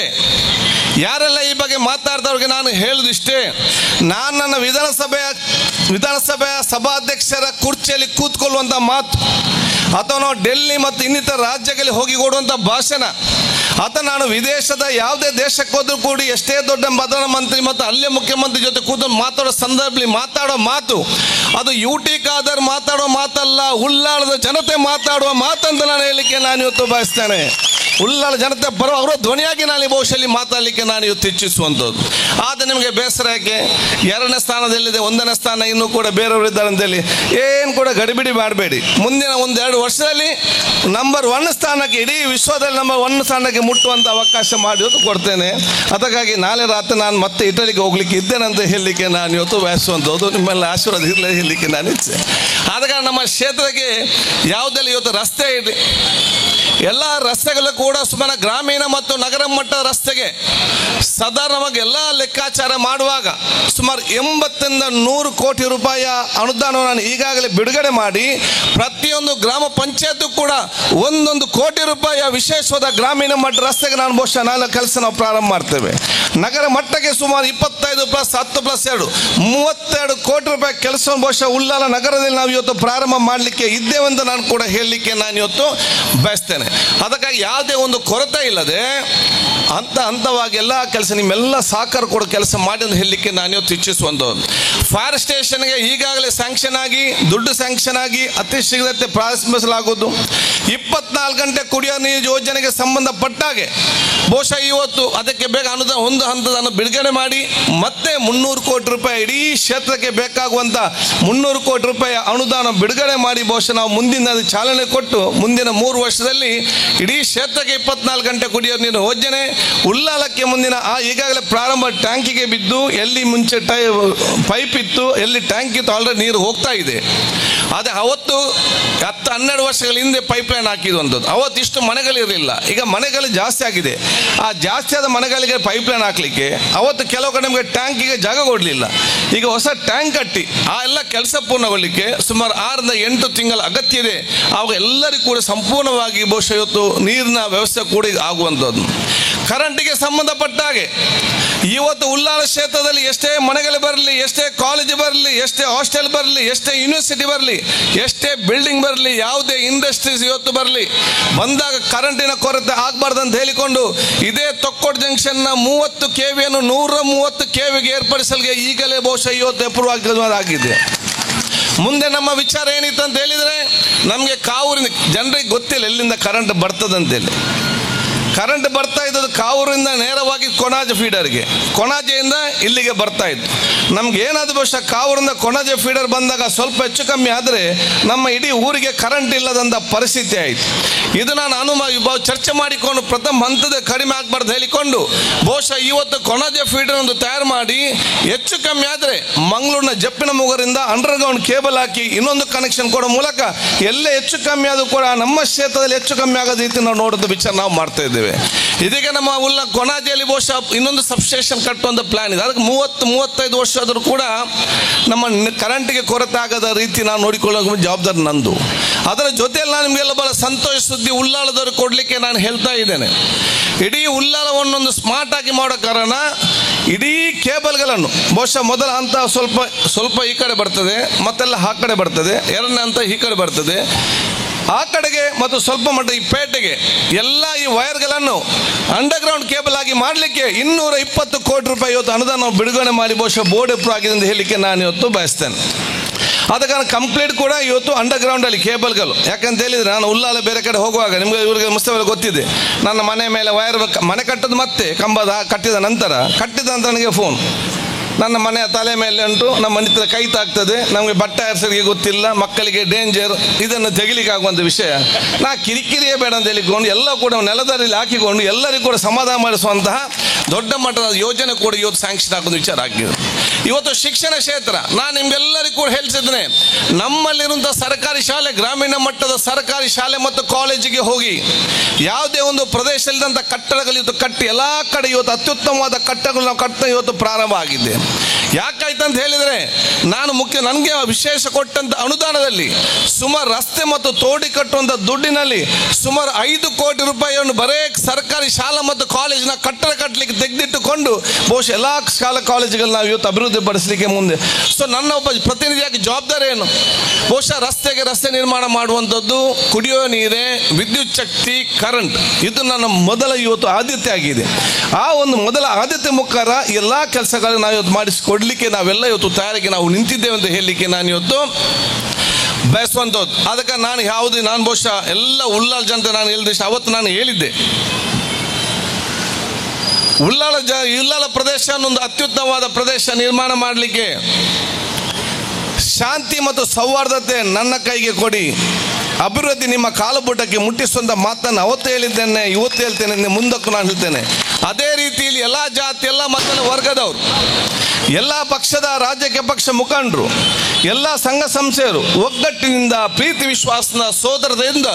ಯಾರೆಲ್ಲ ಈ ಬಗ್ಗೆ ಮಾತಾಡ್ದವ್ರಿಗೆ ನಾನು ಹೇಳುದಿಷ್ಟೇ, ನಾನು ನನ್ನ ವಿಧಾನಸಭೆಯ ಸಭಾಧ್ಯಕ್ಷರ ಕುರ್ಚಿಯಲ್ಲಿ ಕೂತ್ಕೊಳ್ಳುವಂಥ ಮಾತು ಅಥವಾ ನಾವು ಡೆಲ್ಲಿ ಮತ್ತು ಇನ್ನಿತರ ರಾಜ್ಯಗಳಿಗೆ ಹೋಗಿ ಕೊಡುವಂಥ ಭಾಷಣ ಅಥವಾ ನಾನು ವಿದೇಶದ ಯಾವುದೇ ದೇಶಕ್ಕೆ ಹೋದ್ರೂ ಕೂಡ ಎಷ್ಟೇ ದೊಡ್ಡ ಪ್ರಧಾನಮಂತ್ರಿ ಮತ್ತು ಅಲ್ಲಿಯ ಮುಖ್ಯಮಂತ್ರಿ ಜೊತೆ ಕೂತು ಮಾತಾಡೋ ಸಂದರ್ಭದಲ್ಲಿ ಮಾತಾಡೋ ಮಾತು ಅದು ಯುಟಿ ಖಾದರ್ ಮಾತಾಡೋ ಮಾತಲ್ಲ, ಉಳ್ಳಾಳದ ಜನತೆ ಮಾತಾಡುವ ಮಾತಂತ ನಾನು ಹೇಳಲಿಕ್ಕೆ ನಾನು ಇವತ್ತು ಬಯಸ್ತೇನೆ. ಉಳ್ಳಾಳ ಜನತೆ ಬರೋ ಅವರ ಧ್ವನಿಯಾಗಿ ನಾನು ಬಹುಶಃ ಮಾತಾಡಲಿಕ್ಕೆ ನಾನು ಇವತ್ತು ಇಚ್ಛಿಸುವಂಥದ್ದು. ಆದರೆ ನಿಮಗೆ ಬೇಸರ ಯಾಕೆ? 2ನೇ ಸ್ಥಾನದಲ್ಲಿದೆ, 1ನೇ ಸ್ಥಾನ ಇನ್ನೂ ಕೂಡ ಬೇರೆಯವರು ಇದ್ದಾರೆ ಅಂತೇಳಿ ಏನು ಕೂಡ ಗಡಿಬಿಡಿ ಮಾಡಬೇಡಿ. ಮುಂದಿನ 1-2 ವರ್ಷದಲ್ಲಿ ನಂಬರ್ 1 ಸ್ಥಾನಕ್ಕೆ, ಇಡೀ ವಿಶ್ವದಲ್ಲಿ ನಂಬರ್ 1 ಸ್ಥಾನಕ್ಕೆ ಮುಟ್ಟುವಂಥ ಅವಕಾಶ ಮಾಡಿ ಇವತ್ತು ಕೊಡ್ತೇನೆ. ಅದಕ್ಕಾಗಿ ನಾಳೆ ರಾತ್ರಿ ನಾನು ಮತ್ತೆ ಇಟಲಿಗೆ ಹೋಗ್ಲಿಕ್ಕೆ ಇದ್ದೇನೆ ಅಂತ ಹೇಳಲಿಕ್ಕೆ ನಾನು ಇವತ್ತು ಬಯಸುವಂಥದ್ದು. ನಿಮ್ಮೆಲ್ಲ ಆಶೀರ್ವಾದ ಇರಲಿ ಹೇಳಲಿಕ್ಕೆ ನಾನು ಇಚ್ಛೆ. ಆದ ಕಾರಣ ನಮ್ಮ ಕ್ಷೇತ್ರಕ್ಕೆ ಯಾವುದೆಲ್ಲ ಇವತ್ತು ರಸ್ತೆ ಇದೆ, ಎಲ್ಲ ರಸ್ತೆಗಳು ಕೂಡ ಸುಮಾರು ಗ್ರಾಮೀಣ ಮತ್ತು ನಗರ ಮಟ್ಟದ ರಸ್ತೆಗೆ ಸಾಧಾರಣವಾಗಿ ಎಲ್ಲ ಲೆಕ್ಕಾಚಾರ ಮಾಡುವಾಗ ಸುಮಾರು 80ರಿಂದ 100 ಕೋಟಿ ರೂಪಾಯಿಯ ಅನುದಾನವನ್ನು ಈಗಾಗಲೇ ಬಿಡುಗಡೆ ಮಾಡಿ ಪ್ರತಿಯೊಂದು ಗ್ರಾಮ ಪಂಚಾಯತ್ ಕೂಡ 1 ಕೋಟಿ ರೂಪಾಯಿಯ ವಿಶೇಷವಾದ ಗ್ರಾಮೀಣ ಮಟ್ಟ ರಸ್ತೆಗೆ ನಾನು ಬಹುಶಃ ಕೆಲಸ ನಾವು ಪ್ರಾರಂಭ ಮಾಡ್ತೇವೆ. ನಗರ ಮಟ್ಟಕ್ಕೆ ಸುಮಾರು 25 + 10 + 2 32 ಕೋಟಿ ರೂಪಾಯಿ ಕೆಲಸವನ್ನು ಬಹುಶಃ ಉಳ್ಳಾಲ ನಗರದಲ್ಲಿ ನಾವು ಇವತ್ತು ಪ್ರಾರಂಭ ಮಾಡಲಿಕ್ಕೆ ಇದ್ದೇವೆ ಅಂತ ನಾನು ಕೂಡ ಹೇಳಲಿಕ್ಕೆ ನಾನು ಇವತ್ತು ಬಯಸ್ತೇನೆ. ಅದಕ್ಕಾಗಿ ಯಾವುದೇ ಒಂದು ಕೊರತೆ ಇಲ್ಲದೆ ಹಂತವಾಗಿ ಎಲ್ಲ ಕೆಲಸ ನಿಮ್ಮೆಲ್ಲ ಸಹಕಾರ ಕೂಡ ಕೆಲಸ ಮಾಡಿ ಅಂತ ಹೇಳಲಿಕ್ಕೆ ನಾನು ಇವತ್ತು ಇಚ್ಛಿಸುವಂಥದ್ದು. ಫೈರ್ ಸ್ಟೇಷನ್ಗೆ ಈಗಾಗಲೇ ಸ್ಯಾಂಕ್ಷನ್ ಆಗಿ ದುಡ್ಡು ಸ್ಯಾಂಕ್ಷನ್ ಆಗಿ ಅತಿ ಶೀಘ್ರತೆ ಪ್ರಾರಂಭಿಸಲಾಗುವುದು. 24 ಗಂಟೆ ಕುಡಿಯೋ ನೀರು ಯೋಜನೆಗೆ ಸಂಬಂಧಪಟ್ಟಾಗೆ ಬಹುಶಃ ಇವತ್ತು ಅದಕ್ಕೆ ಬೇಗ ಅನುದಾನ ಒಂದು ಹಂತದನ್ನು ಬಿಡುಗಡೆ ಮಾಡಿ ಮತ್ತೆ 300 ಕೋಟಿ ರೂಪಾಯಿ ಇಡೀ ಕ್ಷೇತ್ರಕ್ಕೆ ಬೇಕಾಗುವಂಥ 300 ಕೋಟಿ ರೂಪಾಯಿ ಅನುದಾನ ಬಿಡುಗಡೆ ಮಾಡಿ ಬಹುಶಃ ನಾವು ಮುಂದಿನ ಚಾಲನೆ ಕೊಟ್ಟು ಮುಂದಿನ 3 ವರ್ಷದಲ್ಲಿ ಇಡೀ ಕ್ಷೇತ್ರಕ್ಕೆ 24 ಗಂಟೆ ಕುಡಿಯೋ ನೀರು ಯೋಜನೆ ಉಳ್ಳಾಲಕ್ಕೆ ಮುಂದಿನ ಈಗಾಗಲೇ ಪ್ರಾರಂಭ ಟ್ಯಾಂಕಿಗೆ ಬಿದ್ದು ಎಲ್ಲಿ ಮುಂಚೆ ಪೈಪ್ ಇತ್ತು ಎಲ್ಲಿ ಟ್ಯಾಂಕ್ ಇತ್ತು ಆಲ್ರೆಡಿ ನೀರು ಹೋಗ್ತಾ ಇದೆ. ಅದೇ ಅವತ್ತು 10-12 ವರ್ಷಗಳ ಹಿಂದೆ ಪೈಪ್ ಲೈನ್ ಹಾಕಿರುವಂಥದ್ದು. ಅವತ್ತು ಇಷ್ಟು ಮನೆಗಳಿರಲಿಲ್ಲ, ಈಗ ಮನೆಗಳು ಜಾಸ್ತಿ ಆಗಿದೆ. ಆ ಜಾಸ್ತಿ ಆದ ಮನೆಗಳಿಗೆ ಪೈಪ್ ಲೈನ್ ಹಾಕಲಿಕ್ಕೆ ಅವತ್ತು ಕೆಲವು ಕಡೆ ನಮಗೆ ಟ್ಯಾಂಕಿಗೆ ಜಾಗ ಕೊಡಲಿಲ್ಲ. ಈಗ ಹೊಸ ಟ್ಯಾಂಕ್ ಕಟ್ಟಿ ಆ ಎಲ್ಲ ಕೆಲಸ ಪೂರ್ಣಗೊಳ್ಳಲಿಕ್ಕೆ ಸುಮಾರು 6ರಿಂದ 8 ತಿಂಗಳ ಅಗತ್ಯ ಇದೆ. ಆವಾಗ ಎಲ್ಲರಿಗೂ ಕೂಡ ಸಂಪೂರ್ಣವಾಗಿ ಬಹುಶಃ ಇವತ್ತು ನೀರಿನ ವ್ಯವಸ್ಥೆ ಕೂಡ ಆಗುವಂಥದ್ದು. ಕರೆಂಟಿಗೆ ಸಂಬಂಧಪಟ್ಟ ಹಾಗೆ ಇವತ್ತು ಉಳ್ಳಾಲ ಕ್ಷೇತ್ರದಲ್ಲಿ ಎಷ್ಟೇ ಮನೆಗಳು ಬರಲಿ, ಎಷ್ಟೇ ಕಾಲೇಜ್ ಬರಲಿ, ಎಷ್ಟೇ ಹಾಸ್ಟೆಲ್ ಬರಲಿ, ಎಷ್ಟೇ ಯೂನಿವರ್ಸಿಟಿ ಬರಲಿ, ಎಷ್ಟೇ ಬಿಲ್ಡಿಂಗ್ ಬರಲಿ, ಯಾವುದೇ ಇಂಡಸ್ಟ್ರೀಸ್ ಇವತ್ತು ಬರಲಿ, ಬಂದಾಗ ಕರೆಂಟಿನ ಕೊರತೆ ಆಗಬಾರ್ದು ಅಂತ ಹೇಳಿಕೊಂಡು ಇದೇ ತೊಕ್ಕೋಡು ಜಂಕ್ಷನ್ನ 30 ಕೆವಿಯನ್ನು 130 ಕೆವಿಗೆ ಏರ್ಪಡಿಸಲಿಗೆ ಈಗಲೇ ಬಹುಶಃ ಇವತ್ತು ಅಪ್ರೂವ್ ಆಗಿದೆ. ಮುಂದೆ ನಮ್ಮ ವಿಚಾರ ಏನಿತ್ತು ಅಂತ ಹೇಳಿದರೆ, ನಮಗೆ ಕಾವೂರಿನ ಜನರಿಗೆ ಗೊತ್ತಿಲ್ಲ ಎಲ್ಲಿಂದ ಕರೆಂಟ್ ಬರ್ತದಂತೇಳಿ. ಕರೆಂಟ್ ಬರ್ತಾ ಇದ್ದದ್ದು ಕಾವೂರಿಂದ ನೇರವಾಗಿ ಕೊಣಾಜೆ ಫೀಡರ್ಗೆ, ಕೊಣಾಜೆಯಿಂದ ಇಲ್ಲಿಗೆ ಬರ್ತಾ ಇತ್ತು. ನಮ್ಗೆ ಏನಾದರೂ ಬಹುಶಃ ಕಾವೂರಿಂದ ಕೊಣಾಜೆ ಫೀಡರ್ ಬಂದಾಗ ಸ್ವಲ್ಪ ಹೆಚ್ಚು ಕಮ್ಮಿ ಆದರೆ ನಮ್ಮ ಇಡೀ ಊರಿಗೆ ಕರೆಂಟ್ ಇಲ್ಲದಂಥ ಪರಿಸ್ಥಿತಿ ಆಯಿತು. ಇದು ನಾನು ಚರ್ಚೆ ಮಾಡಿಕೊಂಡು ಪ್ರಥಮ ಹಂತದ ಕಡಿಮೆ ಆಗಬಾರ್ದು ಹೇಳಿಕೊಂಡು ಬಹುಶಃ ಇವತ್ತು ಕೊಣಾಜೆ ಫೀಡರ್ ಒಂದು ತಯಾರು ಮಾಡಿ ಹೆಚ್ಚು ಕಮ್ಮಿ ಆದರೆ ಮಂಗಳೂರಿನ ಜಪ್ಪಿನ ಮುಗರಿಂದ ಅಂಡರ್ಗ್ರೌಂಡ್ ಕೇಬಲ್ ಹಾಕಿ ಇನ್ನೊಂದು ಕನೆಕ್ಷನ್ ಕೊಡೋ ಮೂಲಕ ಎಲ್ಲೇ ಹೆಚ್ಚು ಕಮ್ಮಿ ಆದರೂ ಕೂಡ ನಮ್ಮ ಕ್ಷೇತ್ರದಲ್ಲಿ ಹೆಚ್ಚು ಕಮ್ಮಿ ಆಗೋದ ರೀತಿ ನಾವು ನೋಡೋದು ವಿಚಾರ ನಾವು ಮಾಡ್ತಾ ಇದ್ದೇವೆ. ಇದೀಗ ನಮ್ಮ ಕೊಣಾಜೆಯಲ್ಲಿ ಬಹುಶಃ ಇನ್ನೊಂದು ಸಬ್ಸ್ಟೇಷನ್ ಕಟ್ಟುವಂಥ ಪ್ಲಾನ್ ಇದೆ. ಅದಕ್ಕೆ 30-35 ವರ್ಷ ಆದರೂ ಕೂಡ ನಮ್ಮ ಕರೆಂಟಿಗೆ ಕೊರತೆ ಆಗದ ರೀತಿ ನಾವು ನೋಡಿಕೊಳ್ಳೋ ಜವಾಬ್ದಾರಿ ನಂದು. ಅದರ ಜೊತೆಯಲ್ಲಿ ನಾನು ನಿಮಗೆಲ್ಲ ಬಹಳ ಸಂತೋಷ ಸುದ್ದಿ ಉಳ್ಳಾಲದವರು ಕೊಡಲಿಕ್ಕೆ ನಾನು ಹೇಳ್ತಾ ಇದ್ದೇನೆ. ಇಡೀ ಉಳ್ಳಾಲವನ್ನೊಂದು ಸ್ಮಾರ್ಟ್ ಆಗಿ ಮಾಡೋ ಕಾರಣ ಇಡೀ ಕೇಬಲ್ಗಳನ್ನು ಬಹುಶಃ ಮೊದಲ ಹಂತ ಸ್ವಲ್ಪ ಈ ಕಡೆ ಬರ್ತದೆ, ಮತ್ತೆಲ್ಲ ಆ ಕಡೆ ಬರ್ತದೆ, ಎರಡನೇ ಹಂತ ಈ ಕಡೆ ಬರ್ತದೆ, ಆ ಕಡೆಗೆ ಮತ್ತು ಸ್ವಲ್ಪ ಮಟ್ಟ ಈ ಪೇಟೆಗೆ ಎಲ್ಲ ಈ ವೈರ್ಗಳನ್ನು ಅಂಡರ್ಗ್ರೌಂಡ್ ಕೇಬಲ್ ಆಗಿ ಮಾಡಲಿಕ್ಕೆ 220 ಕೋಟಿ ರೂಪಾಯಿ ಇವತ್ತು ಅನುದಾನ ಬಿಡುಗಡೆ ಮಾಡಿ ಬಹುಶಃ ಬೋರ್ಡ್ ಅಪ್ರೂವ್ ಆಗಿದೆ ಅಂತ ಹೇಳಲಿಕ್ಕೆ ನಾನು ಇವತ್ತು ಬಯಸ್ತೇನೆ. ಅದಕ್ಕೆ ಕಂಪ್ಲೀಟ್ ಕೂಡ ಇವತ್ತು ಅಂಡರ್ಗ್ರೌಂಡಲ್ಲಿ ಕೇಬಲ್ಗಳು, ಯಾಕಂತ ಹೇಳಿದರೆ ನಾನು ಉಳ್ಳಾಲ ಬೇರೆ ಕಡೆ ಹೋಗುವಾಗ ನಿಮಗೆ ಇವರಿಗೆ ಮುಸ್ತವೆಲ್ಲ ಗೊತ್ತಿದೆ, ನನ್ನ ಮನೆ ಮೇಲೆ ವೈರ್ ಮನೆ ಕಟ್ಟೋದು ಮತ್ತೆ ಕಂಬದ ಕಟ್ಟಿದ ನಂತರ ನನಗೆ ಫೋನ್ ನನ್ನ ಮನೆಯ ತಲೆ ಮೇಲೆ ಉಂಟು, ನಮ್ಮ ಮನೆ ಕೈ ತಾಗ್ತದೆ, ನಮಗೆ ಬಟ್ಟೆ ಆರಿಸಲಿಕ್ಕೆ ಗೊತ್ತಿಲ್ಲ, ಮಕ್ಕಳಿಗೆ ಡೇಂಜರ್, ಇದನ್ನು ತೆಗಿಲಿಕ್ಕೆ ಆಗುವಂಥ ವಿಷಯ. ನಾ ಕಿರಿಕಿರಿಯೇ ಬೇಡ ಅಂತ ಹೇಳಿಕೊಂಡು ಎಲ್ಲ ಕೂಡ ನೆಲದಲ್ಲಿ ಹಾಕಿಕೊಂಡು ಎಲ್ಲರಿಗೂ ಕೂಡ ಸಮಾಧಾನ ಮಾಡಿಸುವಂತಹ ದೊಡ್ಡ ಮಟ್ಟದ ಯೋಜನೆ ಕೂಡ ಇವತ್ತು ಸ್ಯಾಂಕ್ಷನ್ ಆಗೋದು ವಿಚಾರ ಆಗಿದೆ. ಇವತ್ತು ಶಿಕ್ಷಣ ಕ್ಷೇತ್ರ ನಾನು ನಿಮ್ಗೆಲ್ಲರಿಗೂ ಕೂಡ ಹೇಳ್ತಿದ್ದೇನೆ, ನಮ್ಮಲ್ಲಿರುವಂಥ ಸರ್ಕಾರಿ ಶಾಲೆ, ಗ್ರಾಮೀಣ ಮಟ್ಟದ ಸರ್ಕಾರಿ ಶಾಲೆ ಮತ್ತು ಕಾಲೇಜಿಗೆ ಹೋಗಿ ಯಾವುದೇ ಒಂದು ಪ್ರದೇಶದಲ್ಲಿದ್ದಂಥ ಕಟ್ಟಡಗಳು ಇವತ್ತು ಕಟ್ಟಿ ಎಲ್ಲ ಕಡೆ ಇವತ್ತು ಅತ್ಯುತ್ತಮವಾದ ಕಟ್ಟಡಗಳು ನಾವು ಕಟ್ಟ ಇವತ್ತು ಪ್ರಾರಂಭ ಆಗಿದೆ. ಯಾಕಾಯ್ತು ಅಂತ ಹೇಳಿದರೆ ನನಗೆ ವಿಶೇಷ ಕೊಟ್ಟಂತ ಅನುದಾನದಲ್ಲಿ ಸುಮಾರು ರಸ್ತೆ ಮತ್ತು ತೋಡಿ ಕಟ್ಟುವಂಥ ದುಡ್ಡಿನಲ್ಲಿ ಸುಮಾರು 5 ಕೋಟಿ ರೂಪಾಯಿಯನ್ನು ಬರೇ ಸರ್ಕಾರಿ ಶಾಲಾ ಮತ್ತು ಕಾಲೇಜಿನ ಕಟ್ಟಡ ಕಟ್ಟಲಿಕ್ಕೆ ತೆಗೆದಿಟ್ಟುಕೊಂಡು ಬಹುಶಃ ಎಲ್ಲ ಶಾಲಾ ಕಾಲೇಜುಗಳು ನಾವು ಇವತ್ತು ಅಭಿವೃದ್ಧಿ ಪಡಿಸಲಿಕ್ಕೆ ಮುಂದೆ. ಸೊ ನನ್ನ ಒಬ್ಬ ಪ್ರತಿನಿಧಿಯಾಗಿ ಜವಾಬ್ದಾರಿ ಏನು, ಬಹುಶಃ ರಸ್ತೆ ನಿರ್ಮಾಣ ಮಾಡುವಂಥದ್ದು, ಕುಡಿಯೋ ನೀರೇ, ವಿದ್ಯುತ್ ಶಕ್ತಿ, ಕರೆಂಟ್, ಇದು ನನ್ನ ಮೊದಲ ಇವತ್ತು ಆದ್ಯತೆ ಆಗಿದೆ. ಆ ಒಂದು ಮೊದಲ ಆದ್ಯತೆ ಮುಖಾಂತರ ಎಲ್ಲ ಕೆಲಸಗಳನ್ನು ನಾವು ಇವತ್ತು ಮಾಡಿಸಿಕೊಡ್ಲಿಕ್ಕೆ ನಾವೆಲ್ಲ ಇವತ್ತು ತಯಾರಿಗೆ ನಾವು ನಿಂತಿದ್ದೇವೆ ಅಂತ ಹೇಳಲಿಕ್ಕೆ ನಾನು ಇವತ್ತು ಬಯಸುವಂಥದ್ದು. ಅದಕ್ಕೆ ನಾನು ಬಹುಶಃ ಎಲ್ಲ ಉಳ್ಳಾಲ ಜನತೆ ನಾನು ಹೇಳಿದ ಅವತ್ತು ನಾನು ಹೇಳಿದ್ದೆ, ಉಳ್ಳಾಲ ಪ್ರದೇಶ ಒಂದು ಅತ್ಯುತ್ತಮವಾದ ಪ್ರದೇಶ ನಿರ್ಮಾಣ ಮಾಡಲಿಕ್ಕೆ ಶಾಂತಿ ಮತ್ತು ಸೌಹಾರ್ದತೆ ನನ್ನ ಕೈಗೆ ಕೊಡಿ, ಅಭಿವೃದ್ಧಿ ನಿಮ್ಮ ಕಾಲುಬುಟಕ್ಕೆ ಮುಟ್ಟಿಸುವಂಥ ಮಾತನ್ನು ಅವತ್ತು ಹೇಳಿದ್ದೇನೆ, ಇವತ್ತು ಹೇಳ್ತೇನೆ, ಮುಂದಕ್ಕೂ ನಾನು ಹೇಳ್ತೇನೆ. ಅದೇ ರೀತಿಯಲ್ಲಿ ಎಲ್ಲ ಜಾತಿ ಎಲ್ಲ ಮಕ್ಕಳ ವರ್ಗದವರು ಎಲ್ಲ ಪಕ್ಷದ ರಾಜ್ಯಕ್ಕೆ ಪಕ್ಷ ಮುಖಂಡರು, ಎಲ್ಲ ಸಂಘ ಸಂಸ್ಥೆಯರು ಒಗ್ಗಟ್ಟಿನಿಂದ ಪ್ರೀತಿ ವಿಶ್ವಾಸದ ಸೋದರದಿಂದ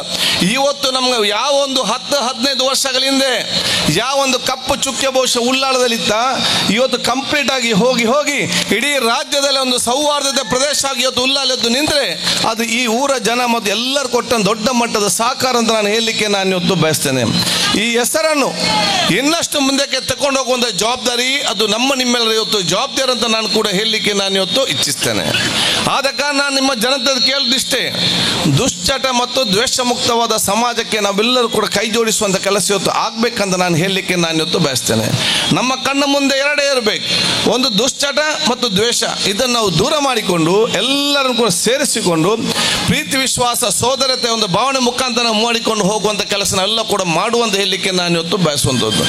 ಇವತ್ತು ನಮ್ಗೆ ಯಾವ ಒಂದು 10-15 ವರ್ಷಗಳ ಹಿಂದೆ ಯಾವ ಒಂದು ಕಪ್ಪು ಚುಕ್ಕೆ ಬಹುಶಃ ಉಳ್ಳಾಳದಲ್ಲಿತ್ತ, ಇವತ್ತು ಕಂಪ್ಲೀಟ್ ಆಗಿ ಹೋಗಿ ಇಡೀ ರಾಜ್ಯದಲ್ಲಿ ಒಂದು ಸೌಹಾರ್ದದ ಪ್ರದೇಶ ಆಗಿ ಇವತ್ತು ಉಳ್ಳಾಲದ್ದು ನಿಂತರೆ ಅದು ಈ ಊರ ಜನ ಮತ್ತು ಎಲ್ಲರೂ ಕೊಟ್ಟ ದೊಡ್ಡ ಮಟ್ಟದ ಸಹಕಾರ ಅಂತ ನಾನು ಹೇಳಲಿಕ್ಕೆ ನಾನು ಇವತ್ತು ಬಯಸ್ತೇನೆ. ಈ ಹೆಸರನ್ನು ಇನ್ನಷ್ಟು ಮುಂದಕ್ಕೆ ತಗೊಂಡು ಹೋಗುವಂಥ ಜವಾಬ್ದಾರಿ ಅದು ನಮ್ಮ ನಿಮ್ಮೆಲ್ಲರ ಇವತ್ತು ಜವಾಬ್ದಾರಿ ಅಂತ ನಾನು ಕೂಡ ಹೇಳಲಿಕ್ಕೆ ನಾನು ಇವತ್ತು ಇಚ್ಛಿಸ್ತೇನೆ. ಆದ ಕಾರಣ ನಾನು ನಿಮ್ಮ ಜನತೆ ಕೇಳಿದಿಷ್ಟೇ, ದುಶ್ಚಟ ಮತ್ತು ದ್ವೇಷ ಮುಕ್ತವಾದ ಸಮಾಜಕ್ಕೆ ನಾವೆಲ್ಲರೂ ಕೂಡ ಕೈ ಜೋಡಿಸುವಂಥ ಕೆಲಸ ಇವತ್ತು ಆಗಬೇಕಂತ ನಾನು ಹೇಳಲಿಕ್ಕೆ ನಾನು ಇವತ್ತು ಬಯಸ್ತೇನೆ. ನಮ್ಮ ಕಣ್ಣ ಮುಂದೆ ಎರಡೇ ಇರಬೇಕು, ಒಂದು ದುಶ್ಚಟ ಮತ್ತು ದ್ವೇಷ. ಇದನ್ನು ನಾವು ದೂರ ಮಾಡಿಕೊಂಡು ಎಲ್ಲರನ್ನು ಕೂಡ ಸೇರಿಸಿಕೊಂಡು ಪ್ರೀತಿ ವಿಶ್ವಾಸ ಸೋದರತೆ ಒಂದು ಭಾವನೆ ಮುಖಾಂತರ ಮಾಡಿಕೊಂಡು ಹೋಗುವಂಥ ಕೆಲಸ ನಾವೆಲ್ಲ ಕೂಡ ಮಾಡುವಂತ ಹೇಳಲಿಕ್ಕೆ ನಾನು ಇವತ್ತು ಬಯಸುವಂಥದ್ದು.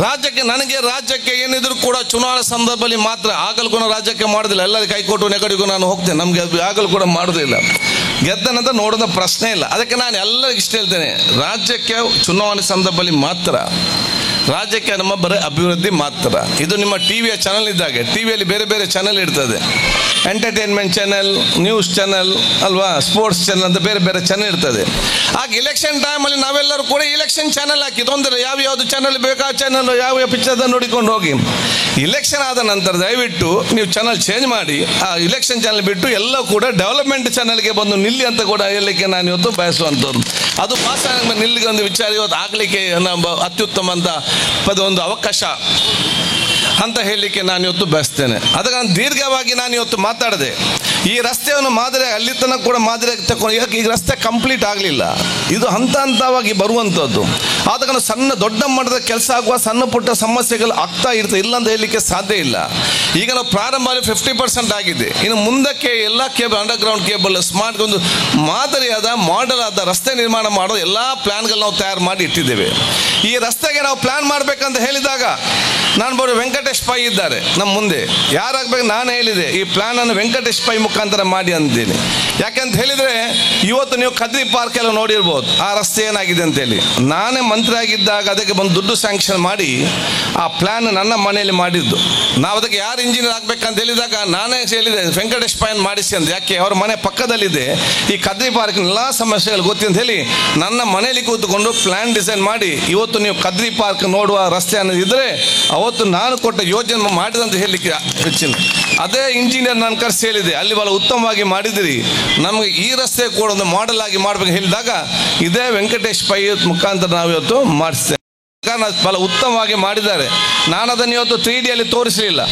ರಾಜ್ಯಕ್ಕೆ ಏನಿದ್ರು ಕೂಡ ಚುನಾವಣೆ ಸಂದರ್ಭದಲ್ಲಿ ಮಾತ್ರ, ಆಗಲು ಕೂಡ ರಾಜ್ಯಕ್ಕೆ ಮಾಡೋದಿಲ್ಲ. ಎಲ್ಲರೂ ಕೈಕೊಟ್ಟು ನೆಗಡಿಗೂ ನಾನು ಹೋಗ್ತೇನೆ, ನಮಗೆ ಆಗಲು ಕೂಡ ಮಾಡೋದಿಲ್ಲ. ಗೆದ್ದ ನಂತರ ನೋಡೋದ ಪ್ರಶ್ನೆ ಇಲ್ಲ. ಅದಕ್ಕೆ ನಾನು ಎಲ್ಲರಿಗೂ ಇಷ್ಟ ಹೇಳ್ತೇನೆ, ರಾಜ್ಯಕ್ಕೆ ಚುನಾವಣೆ ಸಂದರ್ಭದಲ್ಲಿ ಮಾತ್ರ, ರಾಜ್ಯಕ್ಕೆ ನಮ್ಮ ಬರೀ ಅಭಿವೃದ್ಧಿ ಮಾತ್ರ. ಇದು ನಿಮ್ಮ ಟಿವಿಯ ಚಾನಲ್ ಇದ್ದಾಗೆ, ಟಿವಿಯಲ್ಲಿ ಬೇರೆ ಬೇರೆ ಚಾನಲ್ ಇರ್ತದೆ, ಎಂಟರ್ಟೈನ್ಮೆಂಟ್ ಚಾನಲ್, ನ್ಯೂಸ್ ಚಾನಲ್ ಅಲ್ವಾ, ಸ್ಪೋರ್ಟ್ಸ್ ಚಾನಲ್ ಅಂತ ಬೇರೆ ಬೇರೆ ಚಾನಲ್ ಇರ್ತದೆ. ಆಗ ಇಲೆಕ್ಷನ್ ಟೈಮಲ್ಲಿ ನಾವೆಲ್ಲರೂ ಕೂಡ ಇಲೆಕ್ಷನ್ ಚಾನಲ್ ಹಾಕಿ ತೊಂದರೆ, ಯಾವ್ದು ಚಾನಲ್ ಬೇಕಾ ಚಾನಲ್ ಯಾವ ಪಿಕ್ಚರ್ ನೋಡಿಕೊಂಡು ಹೋಗಿ. ಇಲೆಕ್ಷನ್ ಆದ ನಂತರ ದಯವಿಟ್ಟು ನೀವು ಚಾನಲ್ ಚೇಂಜ್ ಮಾಡಿ, ಆ ಇಲೆಕ್ಷನ್ ಚಾನಲ್ ಬಿಟ್ಟು ಎಲ್ಲ ಕೂಡ ಡೆವಲಪ್ಮೆಂಟ್ ಚಾನಲ್ಗೆ ಬಂದು ನಿಲ್ಲಿ ಅಂತ ಕೂಡ ಹೇಳಲಿಕ್ಕೆ ನಾನು ಇವತ್ತು ಬಯಸುವಂಥದ್ದು. ಅದು ಮಾಸ ನಿಲ್ಲಿಗೆ ಒಂದು ವಿಚಾರ ಇವತ್ತು ಆಗಲಿಕ್ಕೆ ಅತ್ಯುತ್ತಮ ಅಂತ ಒಂದು ಅವಕಾಶ ಅಂತ ಹೇಳಲಿಕ್ಕೆ ನಾನು ಇವತ್ತು ಬಯಸ್ತೇನೆ. ಅದಕ್ಕೆ ನಾನು ದೀರ್ಘವಾಗಿ ನಾನು ಇವತ್ತು ಮಾತಾಡಿದೆ. ಈ ರಸ್ತೆಯನ್ನು ಮಾದರಿ ಅಲ್ಲಿ ತನಕ ಕೂಡ ಮಾದರಿ ತಗೊಂಡು, ಯಾಕೆ ಈ ರಸ್ತೆ ಕಂಪ್ಲೀಟ್ ಆಗಲಿಲ್ಲ, ಇದು ಹಂತವಾಗಿ ಬರುವಂಥದ್ದು. ಆದ ಕಾರಣ ಸಣ್ಣ ದೊಡ್ಡ ಮಟ್ಟದ ಕೆಲಸ ಆಗುವ ಸಣ್ಣ ಪುಟ್ಟ ಸಮಸ್ಯೆಗಳು ಆಗ್ತಾ ಇರ್ತದೆ, ಇಲ್ಲ ಅಂತ ಹೇಳಲಿಕ್ಕೆ ಸಾಧ್ಯ ಇಲ್ಲ. ಈಗ ನಾವು ಪ್ರಾರಂಭ 50% ಆಗಿದೆ. ಇನ್ನು ಮುಂದಕ್ಕೆ ಎಲ್ಲ ಕೇಬಲ್, ಅಂಡರ್ಗ್ರೌಂಡ್ ಕೇಬಲ್, ಸ್ಮಾರ್ಟ್ ಒಂದು ಮಾದರಿಯಾದ ಮಾಡೆಲ್ ಆದ ರಸ್ತೆ ನಿರ್ಮಾಣ ಮಾಡೋ ಎಲ್ಲ ಪ್ಲಾನ್ಗಳು ನಾವು ತಯಾರು ಮಾಡಿ ಇಟ್ಟಿದ್ದೇವೆ. ಈ ರಸ್ತೆಗೆ ನಾವು ಪ್ಲಾನ್ ಮಾಡಬೇಕಂತ ಹೇಳಿದಾಗ ನಾನು ಬರೋ ವೆಂಕಟೇಶ್ ಪೈ ಇದ್ದಾರೆ ನಮ್ಮ ಮುಂದೆ, ಯಾರಾಗಬೇಕು ನಾನು ಹೇಳಿದೆ ಈ ಪ್ಲಾನ್ ಅನ್ನು ವೆಂಕಟೇಶ್ ಪೈ ಮುಖಾಂತರ ಮಾಡಿ ಅಂತೀನಿ. ಯಾಕೆಂತ ಹೇಳಿದರೆ ಇವತ್ತು ನೀವು ಕದ್ರಿ ಪಾರ್ಕ್ ಎಲ್ಲ ನೋಡಿರ್ಬೋದು, ಆ ರಸ್ತೆ ಏನಾಗಿದೆ ಅಂತೇಳಿ. ನಾನೇ ಮಂತ್ರಿ ಆಗಿದ್ದಾಗ ಅದಕ್ಕೆ ಬಂದು ದುಡ್ಡು ಸ್ಯಾಂಕ್ಷನ್ ಮಾಡಿ ಆ ಪ್ಲಾನ್ ನನ್ನ ಮನೆಯಲ್ಲಿ ಮಾಡಿದ್ದು. ನಾವು ಅದಕ್ಕೆ ಯಾರು ಇಂಜಿನಿಯರ್ ಆಗಬೇಕಂತ ಹೇಳಿದಾಗ ನಾನೇ ಹೇಳಿದೆ ವೆಂಕಟೇಶ್ ಪೈ ಮಾಡಿಸಿ ಅಂತ. ಯಾಕೆ ಅವ್ರ ಮನೆ ಪಕ್ಕದಲ್ಲಿದೆ, ಈ ಕದ್ರಿ ಪಾರ್ಕ್ನ ಎಲ್ಲ ಸಮಸ್ಯೆಗಳು ಗೊತ್ತಿಂತ ಹೇಳಿ ನನ್ನ ಮನೆಯಲ್ಲಿ ಕೂತ್ಕೊಂಡು ಪ್ಲಾನ್ ಡಿಸೈನ್ ಮಾಡಿ ಇವತ್ತು ನೀವು ಕದ್ರಿ ಪಾರ್ಕ್ ನೋಡುವ ರಸ್ತೆ ಅನ್ನೋದಿದ್ರೆ ಅವತ್ತು ನಾನು ಕೊಟ್ಟ ಯೋಜನೆ ಮಾಡಿದಂತ ಹೇಳಲಿಕ್ಕೆ ಹೆಚ್ಚಿನ. ಅದೇ ಇಂಜಿನಿಯರ್ ನಾನು ಕರೆಸಿ ಹೇಳಿದೆ, ಅಲ್ಲಿ ಬಹಳ ಉತ್ತಮವಾಗಿ ಮಾಡಿದಿರಿ, ನಮಗೆ ಈ ರಸ್ತೆ ಕೂಡ ಒಂದು ಮಾಡೆಲ್ ಆಗಿ ಮಾಡ್ಬೇಕು ಹೇಳಿದಾಗ ಇದೇ ವೆಂಕಟೇಶ್ ಪೈ ಮುಖಾಂತರ ನಾವು ಇವತ್ತು ಮಾಡಿಸ್ತೇವೆ. ಕಾರಣ ಬಹಳ ಉತ್ತಮವಾಗಿ ಮಾಡಿದ್ದಾರೆ. ನಾನು ಅದನ್ನು ಇವತ್ತು 3Dಯಲ್ಲಿ ತೋರಿಸಲಿಲ್ಲ.